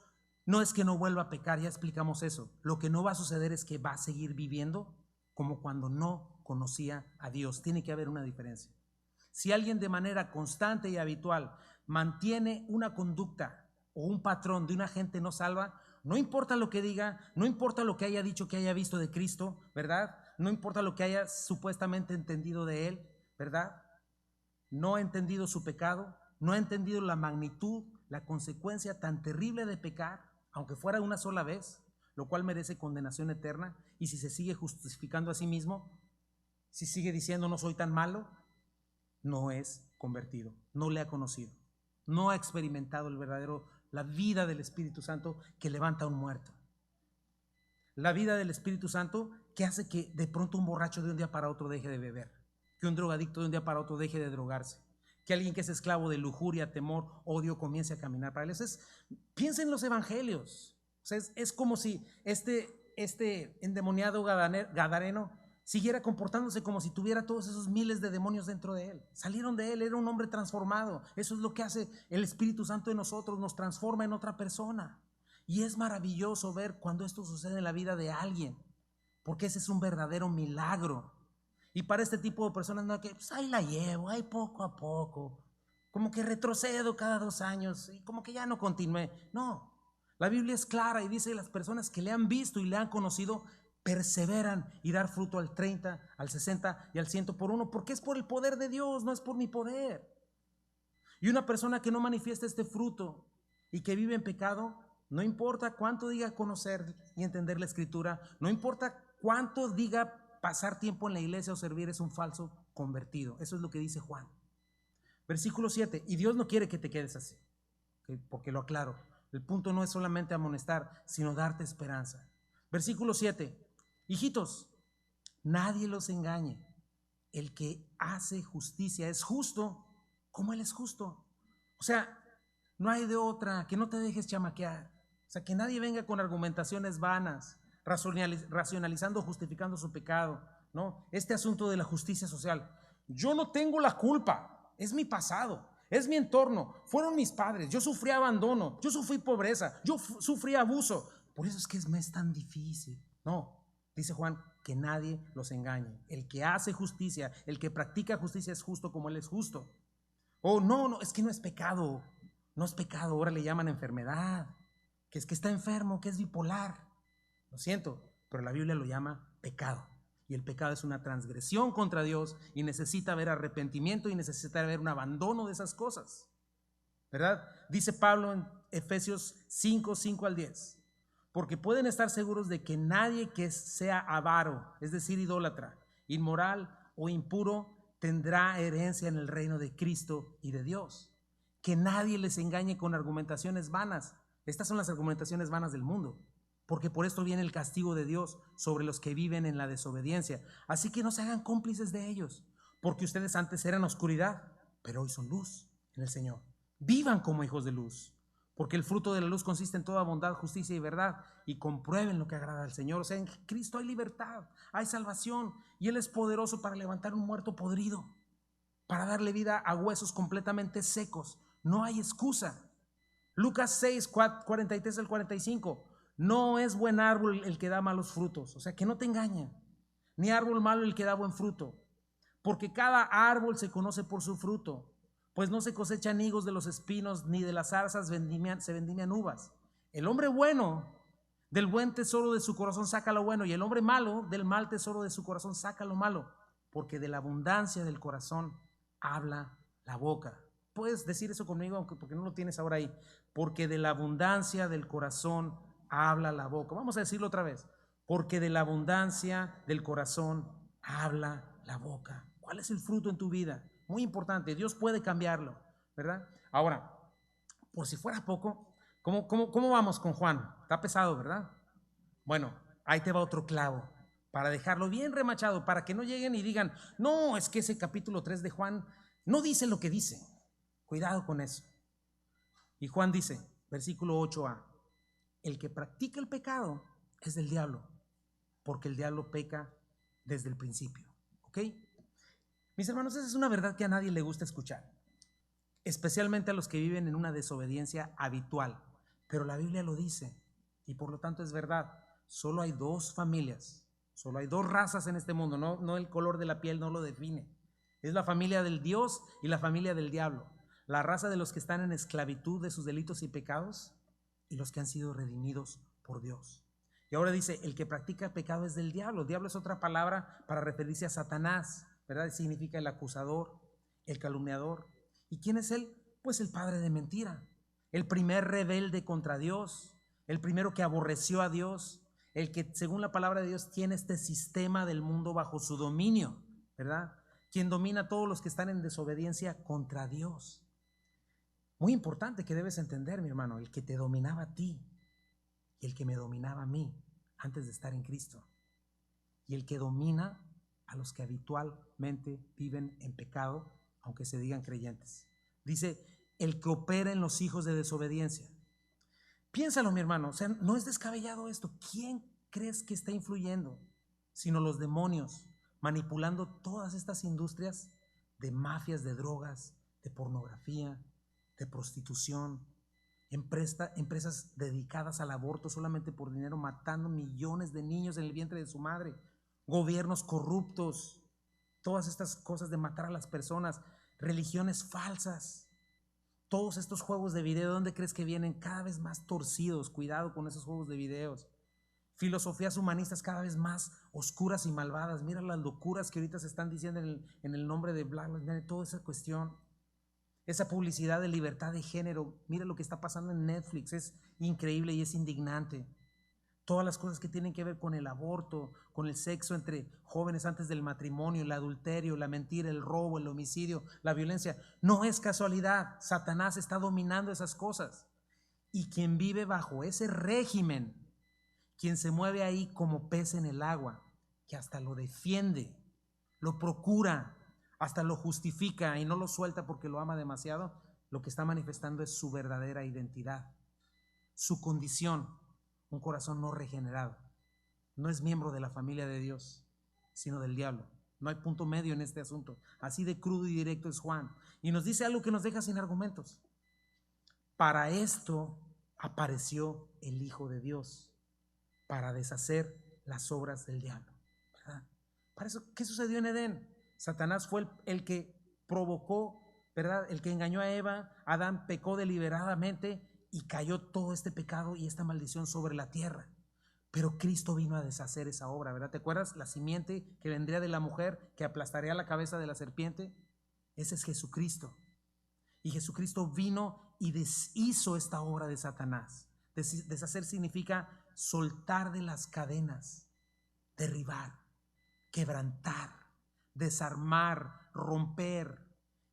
no es que no vuelva a pecar, ya explicamos eso. Lo que no va a suceder es que va a seguir viviendo como cuando no conocía a Dios. Tiene que haber una diferencia. Si alguien de manera constante y habitual mantiene una conducta o un patrón de una gente no salva, no importa lo que diga, no importa lo que haya dicho, que haya visto de Cristo, ¿verdad? No importa lo que haya supuestamente entendido de Él, ¿verdad? No ha entendido su pecado, no ha entendido la magnitud, la consecuencia tan terrible de pecar, aunque fuera una sola vez, lo cual merece condenación eterna. Y si se sigue justificando a sí mismo, si sigue diciendo no soy tan malo, no es convertido, no le ha conocido, no ha experimentado la vida del Espíritu Santo que levanta a un muerto. la vida del Espíritu Santo que hace que de pronto un borracho de un día para otro deje de beber, que un drogadicto de un día para otro deje de drogarse, que alguien que es esclavo de lujuria, temor, odio comience a caminar para él. Piensa en los evangelios. O sea, es como si este endemoniado gadareno siguiera comportándose como si tuviera todos esos miles de demonios dentro de él. Salieron de él, era un hombre transformado. Eso es lo que hace el Espíritu Santo en nosotros, nos transforma en otra persona. Y es maravilloso ver cuando esto sucede en la vida de alguien, porque ese es un verdadero milagro. Y para este tipo de personas, no, que pues ahí la llevo, ahí poco a poco, como que retrocedo cada 2 años y como que ya no continué. No, la Biblia es clara y dice: las personas que le han visto y le han conocido perseveran y dar fruto al 30, al 60 y al 100 por uno, porque es por el poder de Dios, no es por mi poder. Y una persona que no manifiesta este fruto y que vive en pecado, no importa cuánto diga conocer y entender la Escritura, no importa cuánto diga pasar tiempo en la iglesia o servir, es un falso convertido. Eso es lo que dice Juan. Versículo 7, y Dios no quiere que te quedes así, porque lo aclaro, el punto no es solamente amonestar, sino darte esperanza. Versículo 7, hijitos, nadie los engañe. El que hace justicia es justo como Él es justo. O sea, no hay de otra, que no te dejes chamaquear. O sea, que nadie venga con argumentaciones vanas, racionalizando, justificando su pecado, ¿no? Este asunto de la justicia social. Yo no tengo la culpa, es mi pasado, es mi entorno, fueron mis padres, yo sufrí abandono, yo sufrí pobreza, yo sufrí abuso. Por eso es que me es tan difícil. No, dice Juan, que nadie los engañe. El que hace justicia, el que practica justicia es justo como Él es justo. Oh, no, es que no es pecado. No es pecado, ahora le llaman enfermedad, que es que está enfermo, que es bipolar. Lo siento, pero la Biblia lo llama pecado. Y el pecado es una transgresión contra Dios y necesita haber arrepentimiento y necesita haber un abandono de esas cosas, ¿verdad? Dice Pablo en Efesios 5, 5 al 10. Porque pueden estar seguros de que nadie que sea avaro, es decir, idólatra, inmoral o impuro, tendrá herencia en el reino de Cristo y de Dios. Que nadie les engañe con argumentaciones vanas. Estas son las argumentaciones vanas del mundo, porque por esto viene el castigo de Dios sobre los que viven en la desobediencia. Así que no se hagan cómplices de ellos, porque ustedes antes eran oscuridad, pero hoy son luz en el Señor. Vivan como hijos de luz, porque el fruto de la luz consiste en toda bondad, justicia y verdad, y comprueben lo que agrada al Señor. O sea, en Cristo hay libertad, hay salvación, y Él es poderoso para levantar un muerto podrido, para darle vida a huesos completamente secos. No hay excusa. Lucas 6, 43 al 45. No es buen árbol el que da malos frutos, o sea, que no te engañen, ni árbol malo el que da buen fruto, porque cada árbol se conoce por su fruto. Pues no se cosechan higos de los espinos, ni de las zarzas se vendimian uvas. El hombre bueno del buen tesoro de su corazón saca lo bueno, y el hombre malo del mal tesoro de su corazón saca lo malo, porque de la abundancia del corazón habla la boca. Puedes decir eso conmigo, aunque porque no lo tienes ahora ahí. Porque de la abundancia del corazón habla la boca. Vamos a decirlo otra vez. Porque de la abundancia del corazón habla la boca. ¿Cuál es el fruto en tu vida? Muy importante, Dios puede cambiarlo, ¿verdad? Ahora, por si fuera poco, ¿cómo vamos con Juan? Está pesado, ¿verdad? Bueno, ahí te va otro clavo, para dejarlo bien remachado, para que no lleguen y digan: no, es que ese capítulo 3 de Juan no dice lo que dice. Cuidado con eso. Y Juan dice, versículo 8a, el que practica el pecado es del diablo, porque el diablo peca desde el principio. ¿Ok? Mis hermanos, esa es una verdad que a nadie le gusta escuchar, especialmente a los que viven en una desobediencia habitual. Pero la Biblia lo dice y por lo tanto es verdad. Solo hay 2 familias, solo hay 2 razas en este mundo. No el color de la piel no lo define. Es la familia del Dios y la familia del diablo. La raza de los que están en esclavitud de sus delitos y pecados y los que han sido redimidos por Dios. Y ahora dice, el que practica pecado es del diablo. El diablo es otra palabra para referirse a Satanás, ¿verdad? Significa el acusador, el calumniador. ¿Y quién es él? Pues el padre de mentira, el primer rebelde contra Dios, el primero que aborreció a Dios, el que según la palabra de Dios tiene este sistema del mundo bajo su dominio, ¿verdad? Quien domina a todos los que están en desobediencia contra Dios. Muy importante que debes entender, mi hermano, el que te dominaba a ti y el que me dominaba a mí. antes de estar en Cristo. Y el que domina a los que habitualmente viven en pecado, aunque se digan creyentes. Dice, el que opera en los hijos de desobediencia. Piénsalo, mi hermano, o sea, no es descabellado esto. ¿Quién crees que está influyendo? Sino los demonios, manipulando todas estas industrias de mafias, de drogas, de pornografía, de prostitución, empresas dedicadas al aborto solamente por dinero, matando millones de niños en el vientre de su madre, gobiernos corruptos, todas estas cosas de matar a las personas, religiones falsas. Todos estos juegos de video, ¿dónde crees que vienen? Cada vez más torcidos. Cuidado con esos juegos de videos. Filosofías humanistas cada vez más oscuras y malvadas. Mira las locuras que ahorita se están diciendo en el nombre de Black Lives Matter, toda esa cuestión. Esa publicidad de libertad de género. Mira lo que está pasando en Netflix. Es increíble y es indignante. Todas las cosas que tienen que ver con el aborto, con el sexo entre jóvenes antes del matrimonio, el adulterio, la mentira, el robo, el homicidio, la violencia. No es casualidad. Satanás está dominando esas cosas. Y quien vive bajo ese régimen, quien se mueve ahí como pez en el agua, que hasta lo defiende, lo procura, hasta lo justifica y no lo suelta porque lo ama demasiado, lo que está manifestando es su verdadera identidad, su condición. Un corazón no regenerado. No es miembro de la familia de Dios, sino del diablo. No hay punto medio en este asunto. Así de crudo y directo es Juan. Y nos dice algo que nos deja sin argumentos. Para esto apareció el Hijo de Dios, para deshacer las obras del diablo. ¿Verdad? Para eso, ¿qué sucedió en Edén? Satanás fue el que provocó, ¿verdad? El que engañó a Eva. Adán pecó deliberadamente y cayó todo este pecado y esta maldición sobre la tierra. Pero Cristo vino a deshacer esa obra, ¿verdad? ¿Te acuerdas? La simiente que vendría de la mujer, que aplastaría la cabeza de la serpiente. Ese es Jesucristo. Y Jesucristo vino y deshizo esta obra de Satanás. Deshacer significa soltar de las cadenas, derribar, quebrantar, desarmar, romper.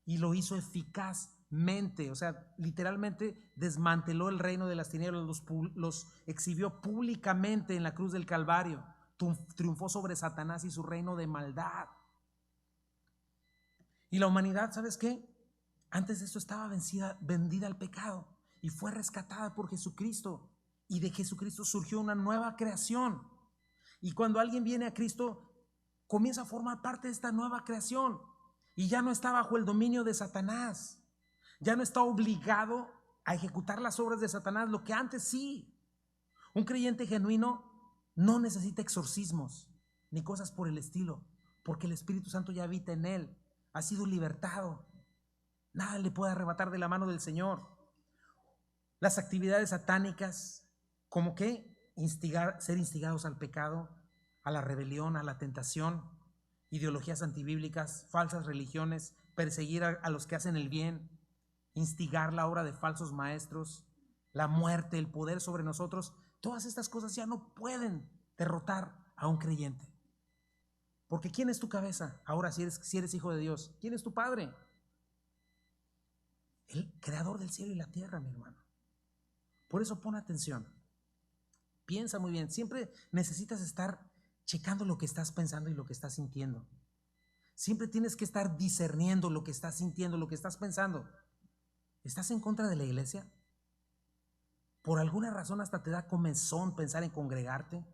Y lo hizo eficazmente, o sea, literalmente desmanteló el reino de las tinieblas, los exhibió públicamente en la cruz del Calvario. Triunfó sobre Satanás y su reino de maldad. Y la humanidad, ¿sabes qué? Antes de esto estaba vendida al pecado y fue rescatada por Jesucristo. Y de Jesucristo surgió una nueva creación. Y cuando alguien viene a Cristo, comienza a formar parte de esta nueva creación. Y ya no está bajo el dominio de Satanás. Ya no está obligado a ejecutar las obras de Satanás, lo que antes sí. Un creyente genuino no necesita exorcismos ni cosas por el estilo, porque el Espíritu Santo ya habita en él. Ha sido libertado. Nada le puede arrebatar de la mano del Señor. Las actividades satánicas, como que ser instigados al pecado, a la rebelión, a la tentación, ideologías antibíblicas, falsas religiones, perseguir a los que hacen el bien, instigar la obra de falsos maestros, la muerte, el poder sobre nosotros, todas estas cosas ya no pueden derrotar a un creyente. Porque ¿quién es tu cabeza? Ahora, si eres hijo de Dios, ¿quién es tu padre? El creador del cielo y la tierra, mi hermano. Por eso pon atención. Piensa muy bien. Siempre necesitas estar checando lo que estás pensando y lo que estás sintiendo. Siempre tienes que estar discerniendo lo que estás sintiendo, lo que estás pensando. ¿Estás en contra de la iglesia? ¿Por alguna razón hasta te da comezón pensar en congregarte?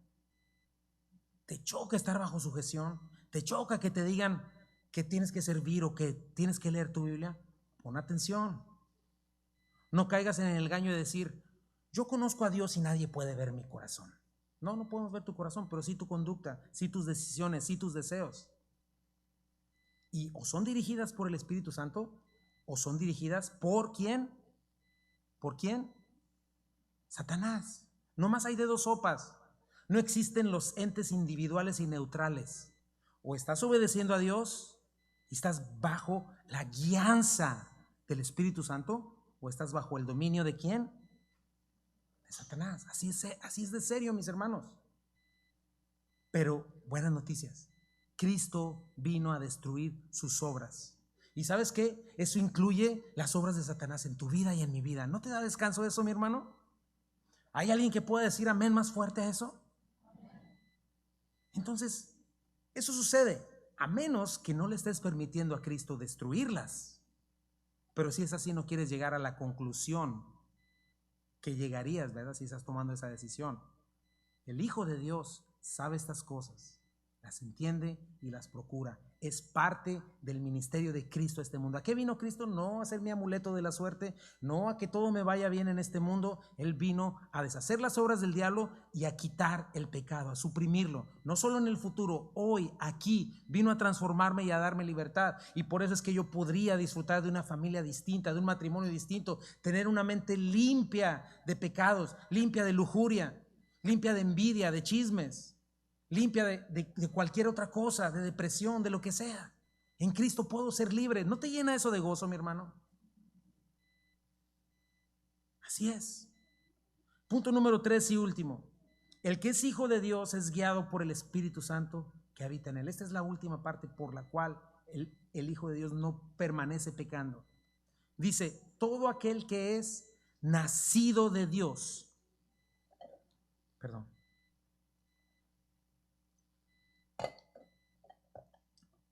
¿Te choca estar bajo sujeción? ¿Te choca que te digan que tienes que servir o que tienes que leer tu Biblia? Pon atención. No caigas en el engaño de decir, yo conozco a Dios y nadie puede ver mi corazón. No, no podemos ver tu corazón, pero sí tu conducta, sí tus decisiones, sí tus deseos. Y o son dirigidas por el Espíritu Santo o son dirigidas ¿por quién? ¿Por quién? Satanás. No más hay de dos sopas. No existen los entes individuales y neutrales. O estás obedeciendo a Dios y estás bajo la guianza del Espíritu Santo, o estás bajo el dominio ¿de quién? De Satanás. Así es de serio, mis hermanos. Pero buenas noticias. Cristo vino a destruir sus obras. ¿Y sabes qué? Eso incluye las obras de Satanás en tu vida y en mi vida. ¿No te da descanso eso, mi hermano? ¿Hay alguien que pueda decir amén más fuerte a eso? Entonces, eso sucede a menos que no le estés permitiendo a Cristo destruirlas. Pero si es así, no quieres llegar a la conclusión que llegarías, ¿verdad? Si estás tomando esa decisión. El Hijo de Dios sabe estas cosas, las entiende y las procura. Es parte del ministerio de Cristo a este mundo. ¿A qué vino Cristo? No a ser mi amuleto de la suerte, no a que todo me vaya bien en este mundo. Él vino a deshacer las obras del diablo y a quitar el pecado, a suprimirlo. No solo en el futuro, hoy, aquí, vino a transformarme y a darme libertad. Y por eso es que yo podría disfrutar de una familia distinta, de un matrimonio distinto, tener una mente limpia de pecados, limpia de lujuria, limpia de envidia, de chismes, limpia de cualquier otra cosa, de depresión, de lo que sea. En Cristo puedo ser libre. ¿No te llena eso de gozo, mi hermano? Así es. Punto número 3 y último. El que es hijo de Dios es guiado por el Espíritu Santo que habita en él. Esta es la última parte por la cual el Hijo de Dios no permanece pecando. Dice, todo aquel que es nacido de Dios. Perdón.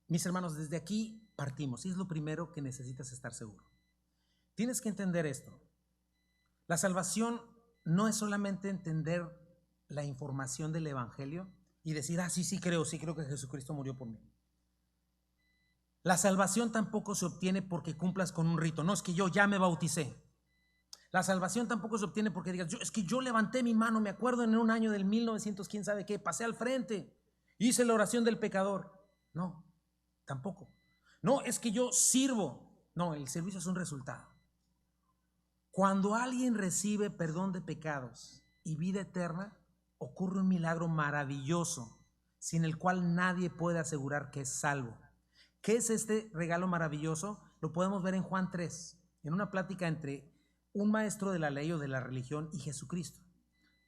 Mis hermanos, desde aquí partimos y es lo primero que necesitas estar seguro. Tienes que entender esto. La salvación no es solamente entender la información del Evangelio y decir, sí creo que Jesucristo murió por mí. La salvación tampoco se obtiene porque cumplas con un rito. No, es que yo ya me bauticé. La salvación tampoco se obtiene porque digas, es que yo levanté mi mano, me acuerdo en un año del 1900, quién sabe qué, pasé al frente, hice la oración del pecador. No, tampoco. No, es que yo sirvo. No, el servicio es un resultado. Cuando alguien recibe perdón de pecados y vida eterna, ocurre un milagro maravilloso, sin el cual nadie puede asegurar que es salvo. ¿Qué es este regalo maravilloso? Lo podemos ver en Juan 3, en una plática entre un maestro de la ley o de la religión y Jesucristo.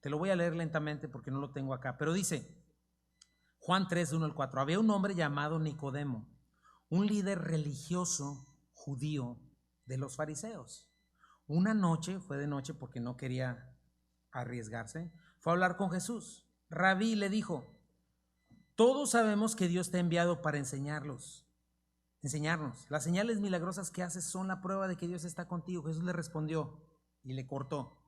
Te lo voy a leer lentamente porque no lo tengo acá, pero dice, Juan 3, 1 al 4, había un hombre llamado Nicodemo, un líder religioso judío de los fariseos. Una noche, fue de noche porque no quería arriesgarse, fue a hablar con Jesús. Rabí le dijo, todos sabemos que Dios te ha enviado para enseñarnos. Las señales milagrosas que haces son la prueba de que Dios está contigo. Jesús le respondió y le cortó.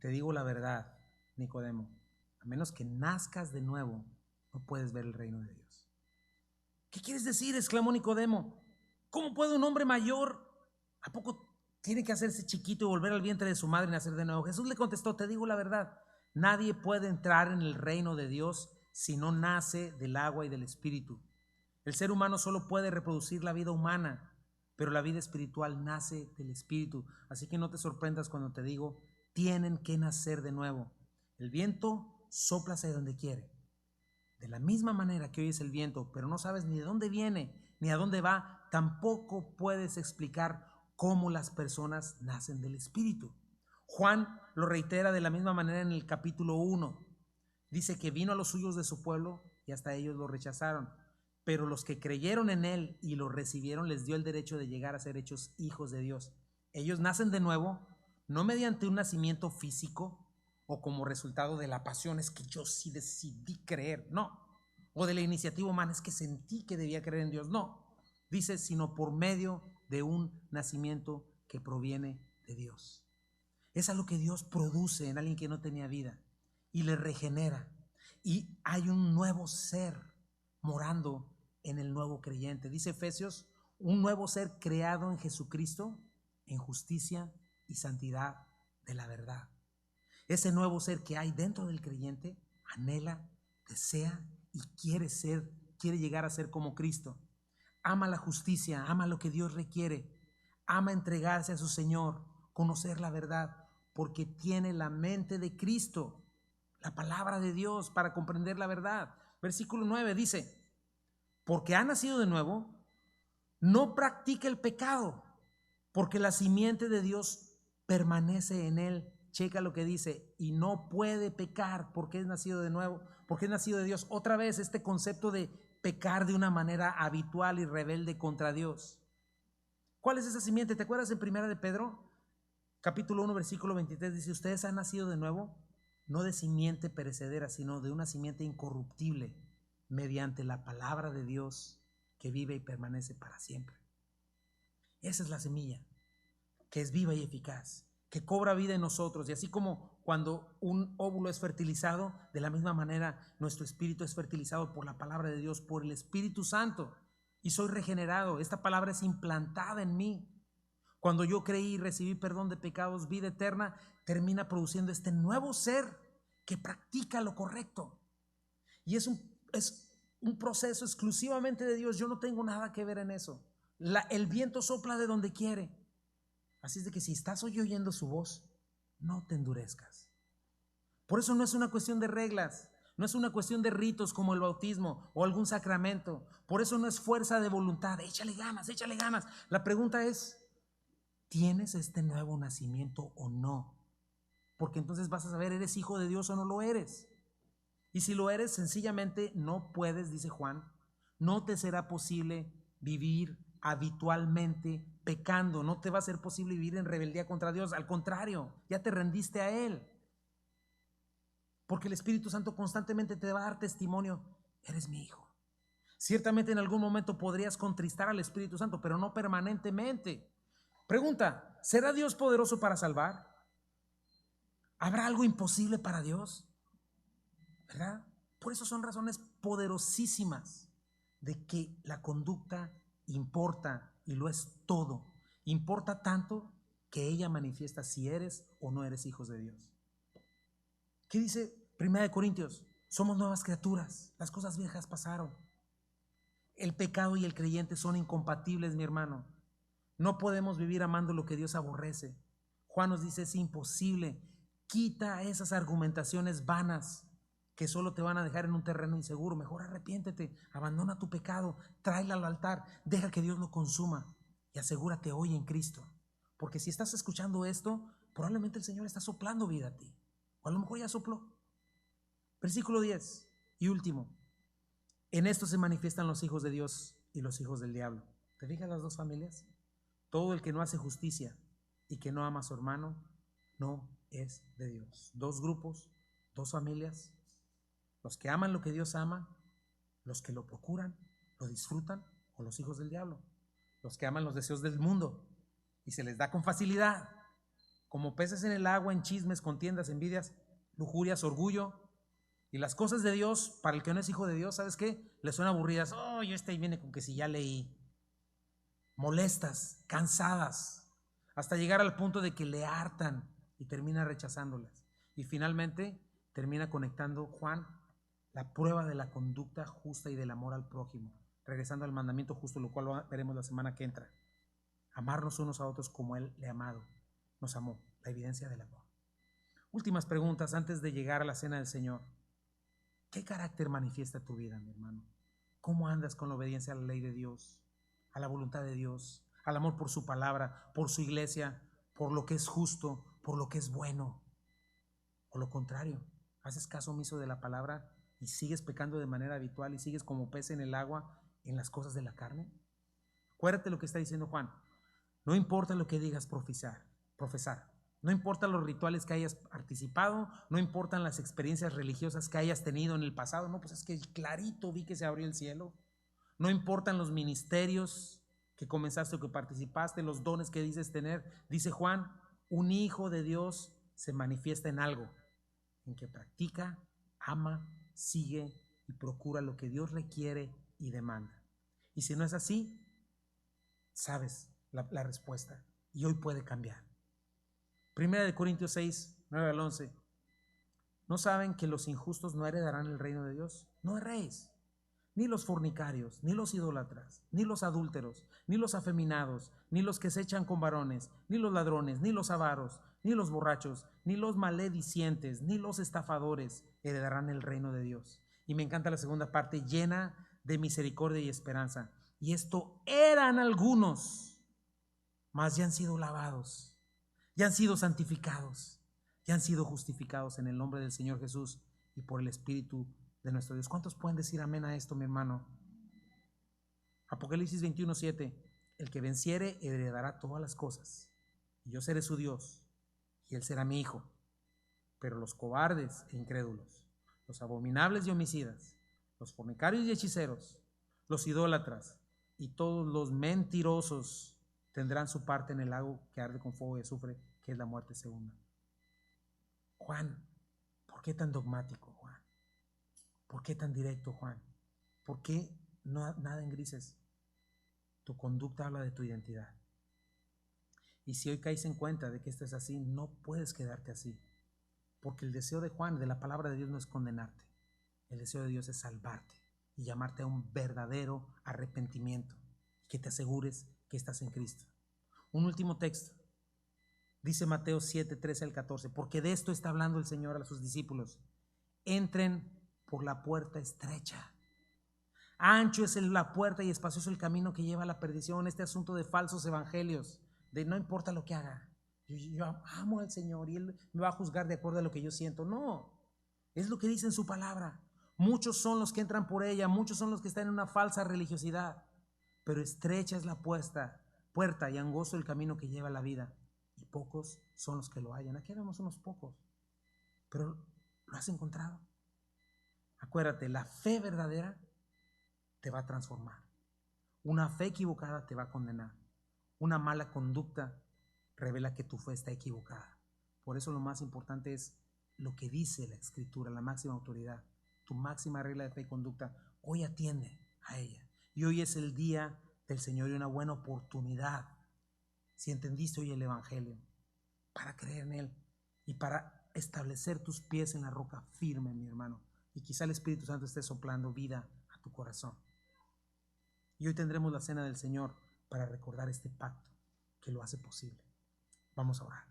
Te digo la verdad, Nicodemo, a menos que nazcas de nuevo, no puedes ver el reino de Dios. ¿Qué quieres decir?, exclamó Nicodemo. ¿Cómo puede un hombre mayor? ¿A poco tiene que hacerse chiquito y volver al vientre de su madre y nacer de nuevo? Jesús le contestó, te digo la verdad, nadie puede entrar en el reino de Dios si no nace del agua y del Espíritu. El ser humano solo puede reproducir la vida humana, pero la vida espiritual nace del Espíritu. Así que no te sorprendas cuando te digo, tienen que nacer de nuevo. El viento sopla hacia donde quiere. De la misma manera que oyes el viento, pero no sabes ni de dónde viene ni a dónde va, tampoco puedes explicar cómo las personas nacen del Espíritu. Juan lo reitera de la misma manera en el capítulo 1. Dice que vino a los suyos de su pueblo y hasta ellos lo rechazaron. Pero los que creyeron en él y lo recibieron les dio el derecho de llegar a ser hechos hijos de Dios. Ellos nacen de nuevo, no mediante un nacimiento físico o como resultado de la pasión, es que yo sí decidí creer, no. O de la iniciativa humana, es que sentí que debía creer en Dios, no. Dice, sino por medio de un nacimiento que proviene de Dios. Es algo que Dios produce en alguien que no tenía vida y le regenera. Y hay un nuevo ser morando en el nuevo creyente. Dice Efesios, un nuevo ser creado en Jesucristo en justicia y santidad de la verdad. Ese nuevo ser que hay dentro del creyente anhela, desea y quiere llegar a ser como Cristo. Ama la justicia, ama lo que Dios requiere, ama entregarse a su Señor, conocer la verdad, porque tiene la mente de Cristo, la palabra de Dios para comprender la verdad. Versículo 9 dice, porque ha nacido de nuevo, no practica el pecado, porque la simiente de Dios permanece en él. Checa lo que dice, y no puede pecar porque es nacido de nuevo, porque es nacido de Dios. Otra vez este concepto de pecar de una manera habitual y rebelde contra Dios. ¿Cuál es esa simiente? ¿Te acuerdas en 1 de Pedro? Capítulo 1, versículo 23, dice, ¿ustedes han nacido de nuevo? no de simiente perecedera, sino de una simiente incorruptible, mediante la palabra de Dios que vive y permanece para siempre. Esa es la semilla, que es viva y eficaz, que cobra vida en nosotros. Y así como cuando un óvulo es fertilizado, de la misma manera nuestro espíritu es fertilizado por la palabra de Dios, por el Espíritu Santo, y soy regenerado. Esta palabra es implantada en mí. Cuando yo creí y recibí perdón de pecados, vida eterna, termina produciendo este nuevo ser que practica lo correcto. Y es un proceso exclusivamente de Dios. Yo no tengo nada que ver en eso. El viento sopla de donde quiere. Así es de que si estás hoy oyendo su voz, no te endurezcas. Por eso no es una cuestión de reglas, no es una cuestión de ritos como el bautismo o algún sacramento. Por eso no es fuerza de voluntad. Échale ganas, échale ganas. La pregunta es, ¿tienes este nuevo nacimiento o no? Porque entonces vas a saber, ¿eres hijo de Dios o no lo eres? Y si lo eres, sencillamente no puedes, dice Juan, no te será posible vivir habitualmente pecando, no te va a ser posible vivir en rebeldía contra Dios. Al contrario, ya te rendiste a Él. Porque el Espíritu Santo constantemente te va a dar testimonio, eres mi hijo. Ciertamente en algún momento podrías contristar al Espíritu Santo, pero no permanentemente. Pregunta, ¿será Dios poderoso para salvar? ¿Habrá algo imposible para Dios? ¿Verdad? Por eso son razones poderosísimas de que la conducta importa y lo es todo. Importa tanto que ella manifiesta si eres o no eres hijos de Dios. ¿Qué dice 1 Corintios? Somos nuevas criaturas, las cosas viejas pasaron. El pecado y el creyente son incompatibles, mi hermano. No podemos vivir amando lo que Dios aborrece. Juan nos dice, es imposible. Quita esas argumentaciones vanas que solo te van a dejar en un terreno inseguro. Mejor arrepiéntete, abandona tu pecado, tráela al altar, deja que Dios lo consuma y asegúrate hoy en Cristo. Porque si estás escuchando esto, probablemente el Señor está soplando vida a ti. O a lo mejor ya sopló. Versículo 10 y último. En esto se manifiestan los hijos de Dios y los hijos del diablo. ¿Te fijas las dos familias? Todo el que no hace justicia y que no ama a su hermano no es de Dios. Dos grupos, dos familias. Los que aman lo que Dios ama, los que lo procuran, lo disfrutan, o los hijos del diablo. Los que aman los deseos del mundo y se les da con facilidad, como peces en el agua, en chismes, contiendas, envidias, lujurias, orgullo. Y las cosas de Dios, para el que no es hijo de Dios, ¿sabes qué? Le son aburridas. Oh, yo ahí viene con que si ya leí. Molestas, cansadas, hasta llegar al punto de que le hartan y termina rechazándolas. Y finalmente termina conectando Juan la prueba de la conducta justa y del amor al prójimo, regresando al mandamiento justo, lo cual veremos la semana que entra. Amarnos unos a otros como Él le ha amado, nos amó, la evidencia del amor. Últimas preguntas antes de llegar a la cena del Señor. ¿Qué carácter manifiesta tu vida, mi hermano? ¿Cómo andas con la obediencia a la ley de Dios, a la voluntad de Dios, al amor por su palabra, por su iglesia, por lo que es justo, por lo que es bueno? O lo contrario, haces caso omiso de la palabra y sigues pecando de manera habitual y sigues como pez en el agua en las cosas de la carne. Acuérdate lo que está diciendo Juan. No importa lo que digas profesar. No importa los rituales que hayas participado, no importan las experiencias religiosas que hayas tenido en el pasado. No, pues es que clarito vi que se abrió el cielo. No importan los ministerios que comenzaste o que participaste, los dones que dices tener. Dice Juan, un hijo de Dios se manifiesta en algo, en que practica, ama, sigue y procura lo que Dios requiere y demanda. Y si no es así, sabes la respuesta y hoy puede cambiar. 1 Corintios 6, 9 al 11. ¿No saben que los injustos no heredarán el reino de Dios? No erréis, ni los fornicarios, ni los idólatras, ni los adúlteros, ni los afeminados, ni los que se echan con varones, ni los ladrones, ni los avaros, ni los borrachos, ni los maledicientes, ni los estafadores heredarán el reino de Dios. Y me encanta la segunda parte, llena de misericordia y esperanza. Y esto eran algunos, mas ya han sido lavados, ya han sido santificados, ya han sido justificados en el nombre del Señor Jesús y por el Espíritu de nuestro Dios. ¿Cuántos pueden decir amén a esto, mi hermano? Apocalipsis 21:7. El que venciere heredará todas las cosas, y yo seré su Dios, y él será mi hijo. Pero los cobardes e incrédulos, los abominables y homicidas, los fornicarios y hechiceros, los idólatras y todos los mentirosos tendrán su parte en el lago que arde con fuego y azufre, que es la muerte segunda. Juan, ¿por qué tan dogmático, Juan? ¿Por qué tan directo, Juan? ¿Por qué no, nada en grises? Tu conducta habla de tu identidad. Y si hoy caes en cuenta de que esto es así, no puedes quedarte así. Porque el deseo de Juan, de la palabra de Dios, no es condenarte. El deseo de Dios es salvarte y llamarte a un verdadero arrepentimiento. Que te asegures que estás en Cristo. Un último texto. Dice Mateo 7, 13 al 14. Porque de esto está hablando el Señor a sus discípulos. Entren por la puerta estrecha. Ancho es la puerta y espacioso el camino que lleva a la perdición. Este asunto de falsos evangelios, de no importa lo que haga, yo amo al Señor y Él me va a juzgar de acuerdo a lo que yo siento. No, es lo que dice en su palabra. Muchos son los que entran por ella, muchos son los que están en una falsa religiosidad, pero estrecha es la puerta y angosto el camino que lleva a la vida, y pocos son los que lo hallan. Aquí vemos unos pocos, pero lo has encontrado. Acuérdate, la fe verdadera te va a transformar. Una fe equivocada te va a condenar. Una mala conducta revela que tu fe está equivocada. Por eso lo más importante es lo que dice la Escritura, la máxima autoridad, tu máxima regla de fe y conducta. Hoy atiende a ella. Y hoy es el día del Señor y una buena oportunidad, si entendiste hoy el Evangelio, para creer en Él y para establecer tus pies en la roca firme, mi hermano. Y quizá el Espíritu Santo esté soplando vida a tu corazón. Y hoy tendremos la cena del Señor para recordar este pacto que lo hace posible. Vamos a orar.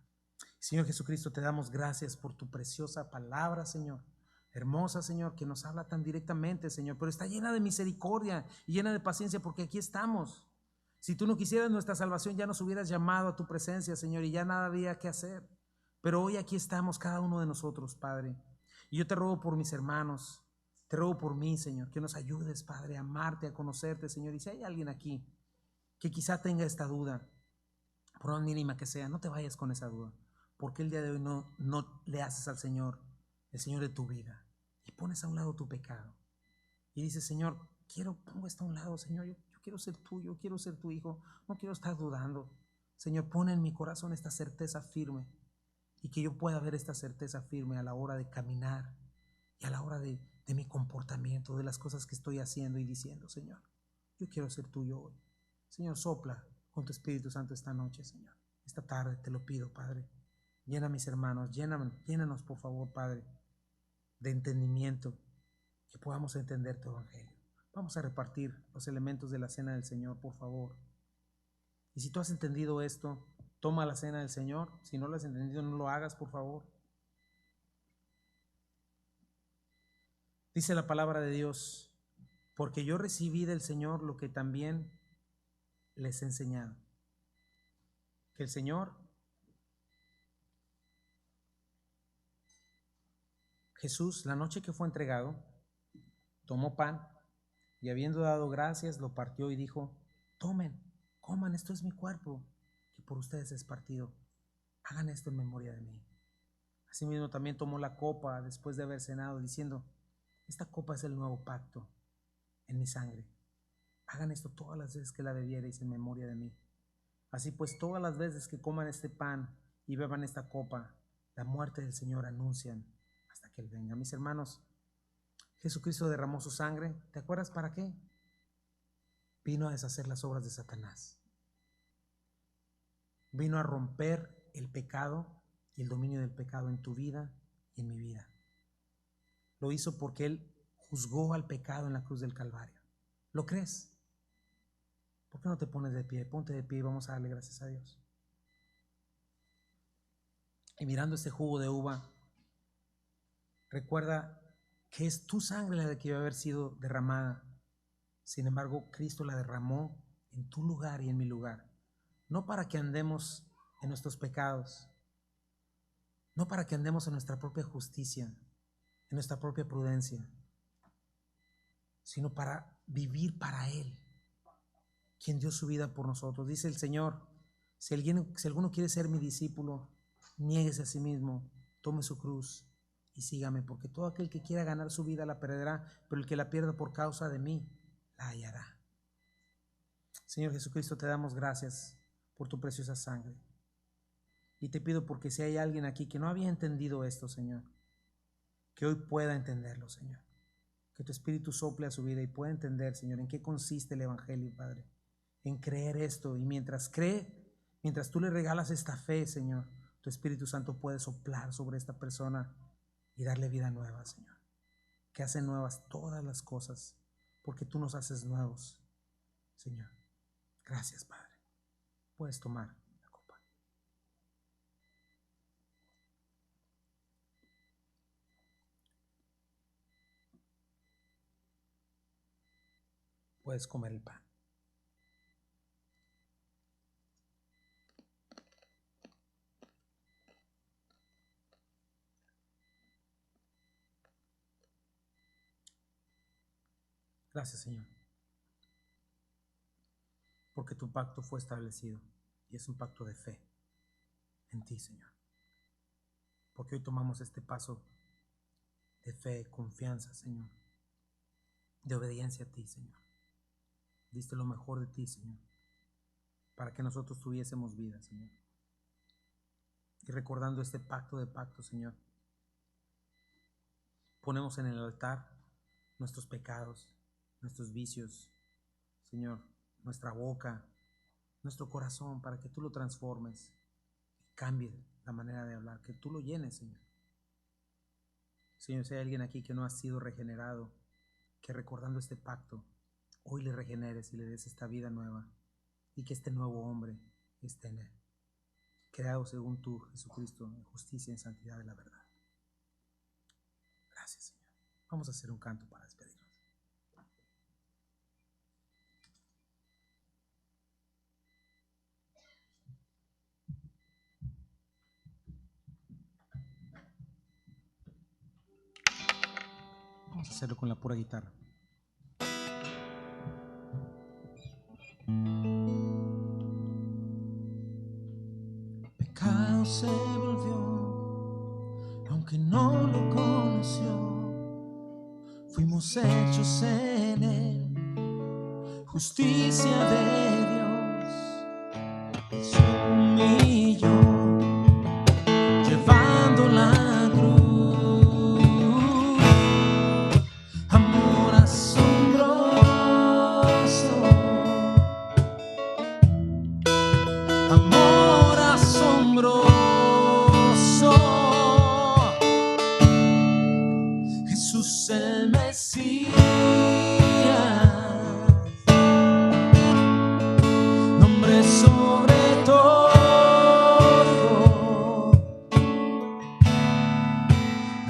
Señor Jesucristo, te damos gracias por tu preciosa palabra, Señor. Hermosa, Señor, que nos habla tan directamente, Señor, pero está llena de misericordia y llena de paciencia, porque aquí estamos. Si tú no quisieras nuestra salvación, ya nos hubieras llamado a tu presencia, Señor, y ya nada había que hacer. Pero hoy aquí estamos cada uno de nosotros, Padre. Y yo te ruego por mis hermanos, te ruego por mí, Señor, que nos ayudes, Padre, a amarte, a conocerte, Señor. Y si hay alguien aquí que quizá tenga esta duda, por más mínima que sea, no te vayas con esa duda, porque el día de hoy no le haces al Señor el Señor de tu vida y pones a un lado tu pecado y dices: Señor, pongo esto a un lado, Señor, yo quiero ser tuyo, quiero ser tu hijo, no quiero estar dudando. Señor, pon en mi corazón esta certeza firme, y que yo pueda ver esta certeza firme a la hora de caminar y a la hora de mi comportamiento, de las cosas que estoy haciendo y diciendo. Señor, yo quiero ser tuyo hoy. Señor, sopla con tu Espíritu Santo esta noche, Señor. Esta tarde te lo pido, Padre. Llena a mis hermanos, llénanos, por favor, Padre, de entendimiento, que podamos entender tu Evangelio. Vamos a repartir los elementos de la cena del Señor, por favor. Y si tú has entendido esto, toma la cena del Señor. Si no lo has entendido, no lo hagas, por favor. Dice la palabra de Dios: porque yo recibí del Señor lo que también les he enseñado. Que el Señor Jesús, la noche que fue entregado, tomó pan y, habiendo dado gracias, lo partió y dijo: tomen, coman, esto es mi cuerpo, que por ustedes es partido. Hagan esto en memoria de mí. Asimismo también tomó la copa después de haber cenado, diciendo: esta copa es el nuevo pacto en mi sangre. Hagan esto todas las veces que la bebiereis en memoria de mí. Así pues, todas las veces que coman este pan y beban esta copa, la muerte del Señor anuncian hasta que Él venga. Mis hermanos, Jesucristo derramó su sangre. ¿Te acuerdas para qué? Vino a deshacer las obras de Satanás. Vino a romper el pecado y el dominio del pecado en tu vida y en mi vida. Lo hizo porque Él juzgó al pecado en la cruz del Calvario. ¿Lo crees? ¿Por qué no te pones de pie? Ponte de pie y vamos a darle gracias a Dios. Y mirando este jugo de uva, recuerda que es tu sangre la que iba a haber sido derramada. Sin embargo, Cristo la derramó en tu lugar y en mi lugar. No para que andemos en nuestros pecados, no para que andemos en nuestra propia justicia, en nuestra propia prudencia, sino para vivir para Él, quien dio su vida por nosotros. Dice el Señor: si alguno quiere ser mi discípulo, niéguese a sí mismo, tome su cruz y sígame, porque todo aquel que quiera ganar su vida la perderá, pero el que la pierda por causa de mí la hallará. Señor Jesucristo, te damos gracias por tu preciosa sangre. Y te pido porque si hay alguien aquí que no había entendido esto, Señor, que hoy pueda entenderlo, Señor. Que tu Espíritu sople a su vida y pueda entender, Señor, en qué consiste el Evangelio, Padre. En creer esto. Y mientras cree, mientras tú le regalas esta fe, Señor, tu Espíritu Santo puede soplar sobre esta persona y darle vida nueva, Señor. Que hace nuevas todas las cosas, porque tú nos haces nuevos, Señor. Gracias, Padre. Puedes tomar la copa. Puedes comer el pan. Gracias, Señor, porque tu pacto fue establecido y es un pacto de fe en ti, Señor. Porque hoy tomamos este paso de fe, confianza, Señor, de obediencia a ti, Señor. Diste lo mejor de ti, Señor, para que nosotros tuviésemos vida, Señor. Y recordando este pacto de pactos, Señor, ponemos en el altar nuestros pecados, nuestros vicios, Señor, nuestra boca, nuestro corazón, para que tú lo transformes y cambie la manera de hablar, que tú lo llenes, Señor. Señor, si hay alguien aquí que no ha sido regenerado, que recordando este pacto, hoy le regeneres y le des esta vida nueva y que este nuevo hombre esté en él, creado según tú, Jesucristo, en justicia y en santidad de la verdad. Gracias, Señor. Vamos a hacer un canto para despedirnos. Vamos a hacerlo con la pura guitarra. Pecado se volvió, aunque no lo conoció. Fuimos hechos en él, justicia de Dios. Se humilló, llevando la cruz. Amor asombroso, amor asombroso. Jesús el Mesías, nombre sobre todo,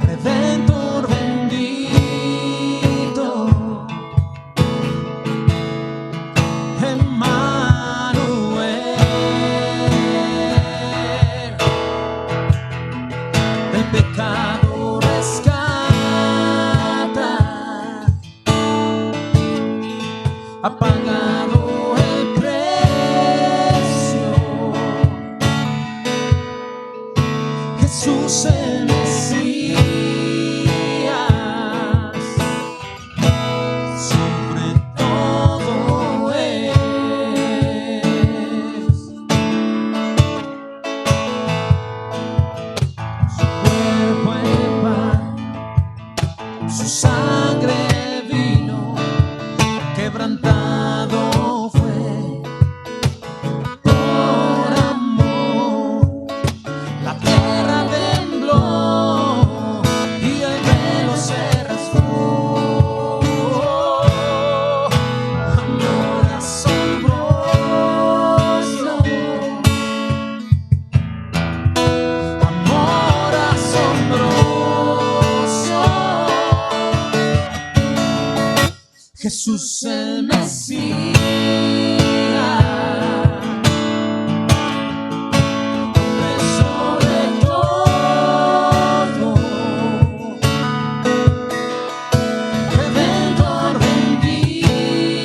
Redentor bendito, Emmanuel, el pecado rescata, ha pagado el precio. Jesús el Mesías, sobre todo es. Su cuerpo en pan, su sangre vino, quebrantado fue por amor. La tierra tembló y el velo se rasgó. Amor asombroso, amor asombroso. Jesús el Mesías, hombre sobre todo, Redentor bendito,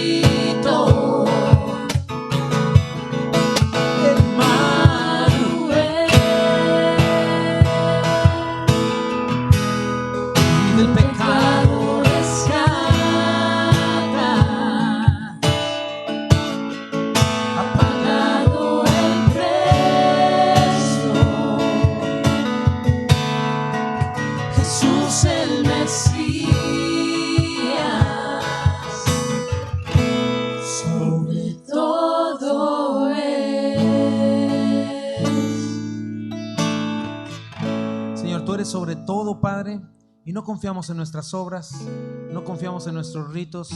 Emmanuel, todo, Padre, y no confiamos en nuestras obras, no confiamos en nuestros ritos,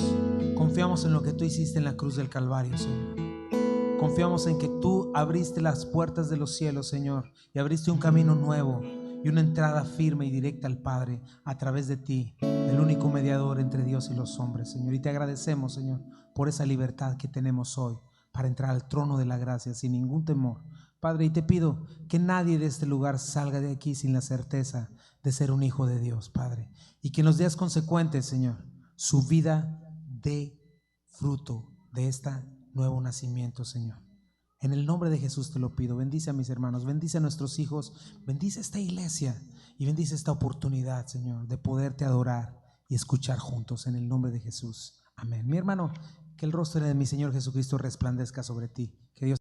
confiamos en lo que tú hiciste en la cruz del Calvario, Señor. Confiamos en que tú abriste las puertas de los cielos, Señor, y abriste un camino nuevo y una entrada firme y directa al Padre a través de ti, el único mediador entre Dios y los hombres, Señor. Y te agradecemos, Señor, por esa libertad que tenemos hoy para entrar al trono de la gracia sin ningún temor, Padre. Y te pido que nadie de este lugar salga de aquí sin la certeza de ser un hijo de Dios, Padre, y que en los días consecuentes, Señor, su vida dé fruto de este nuevo nacimiento, Señor. En el nombre de Jesús te lo pido. Bendice a mis hermanos, bendice a nuestros hijos, bendice esta iglesia y bendice esta oportunidad, Señor, de poderte adorar y escuchar juntos en el nombre de Jesús. Amén. Mi hermano, que el rostro de mi Señor Jesucristo resplandezca sobre ti. Que Dios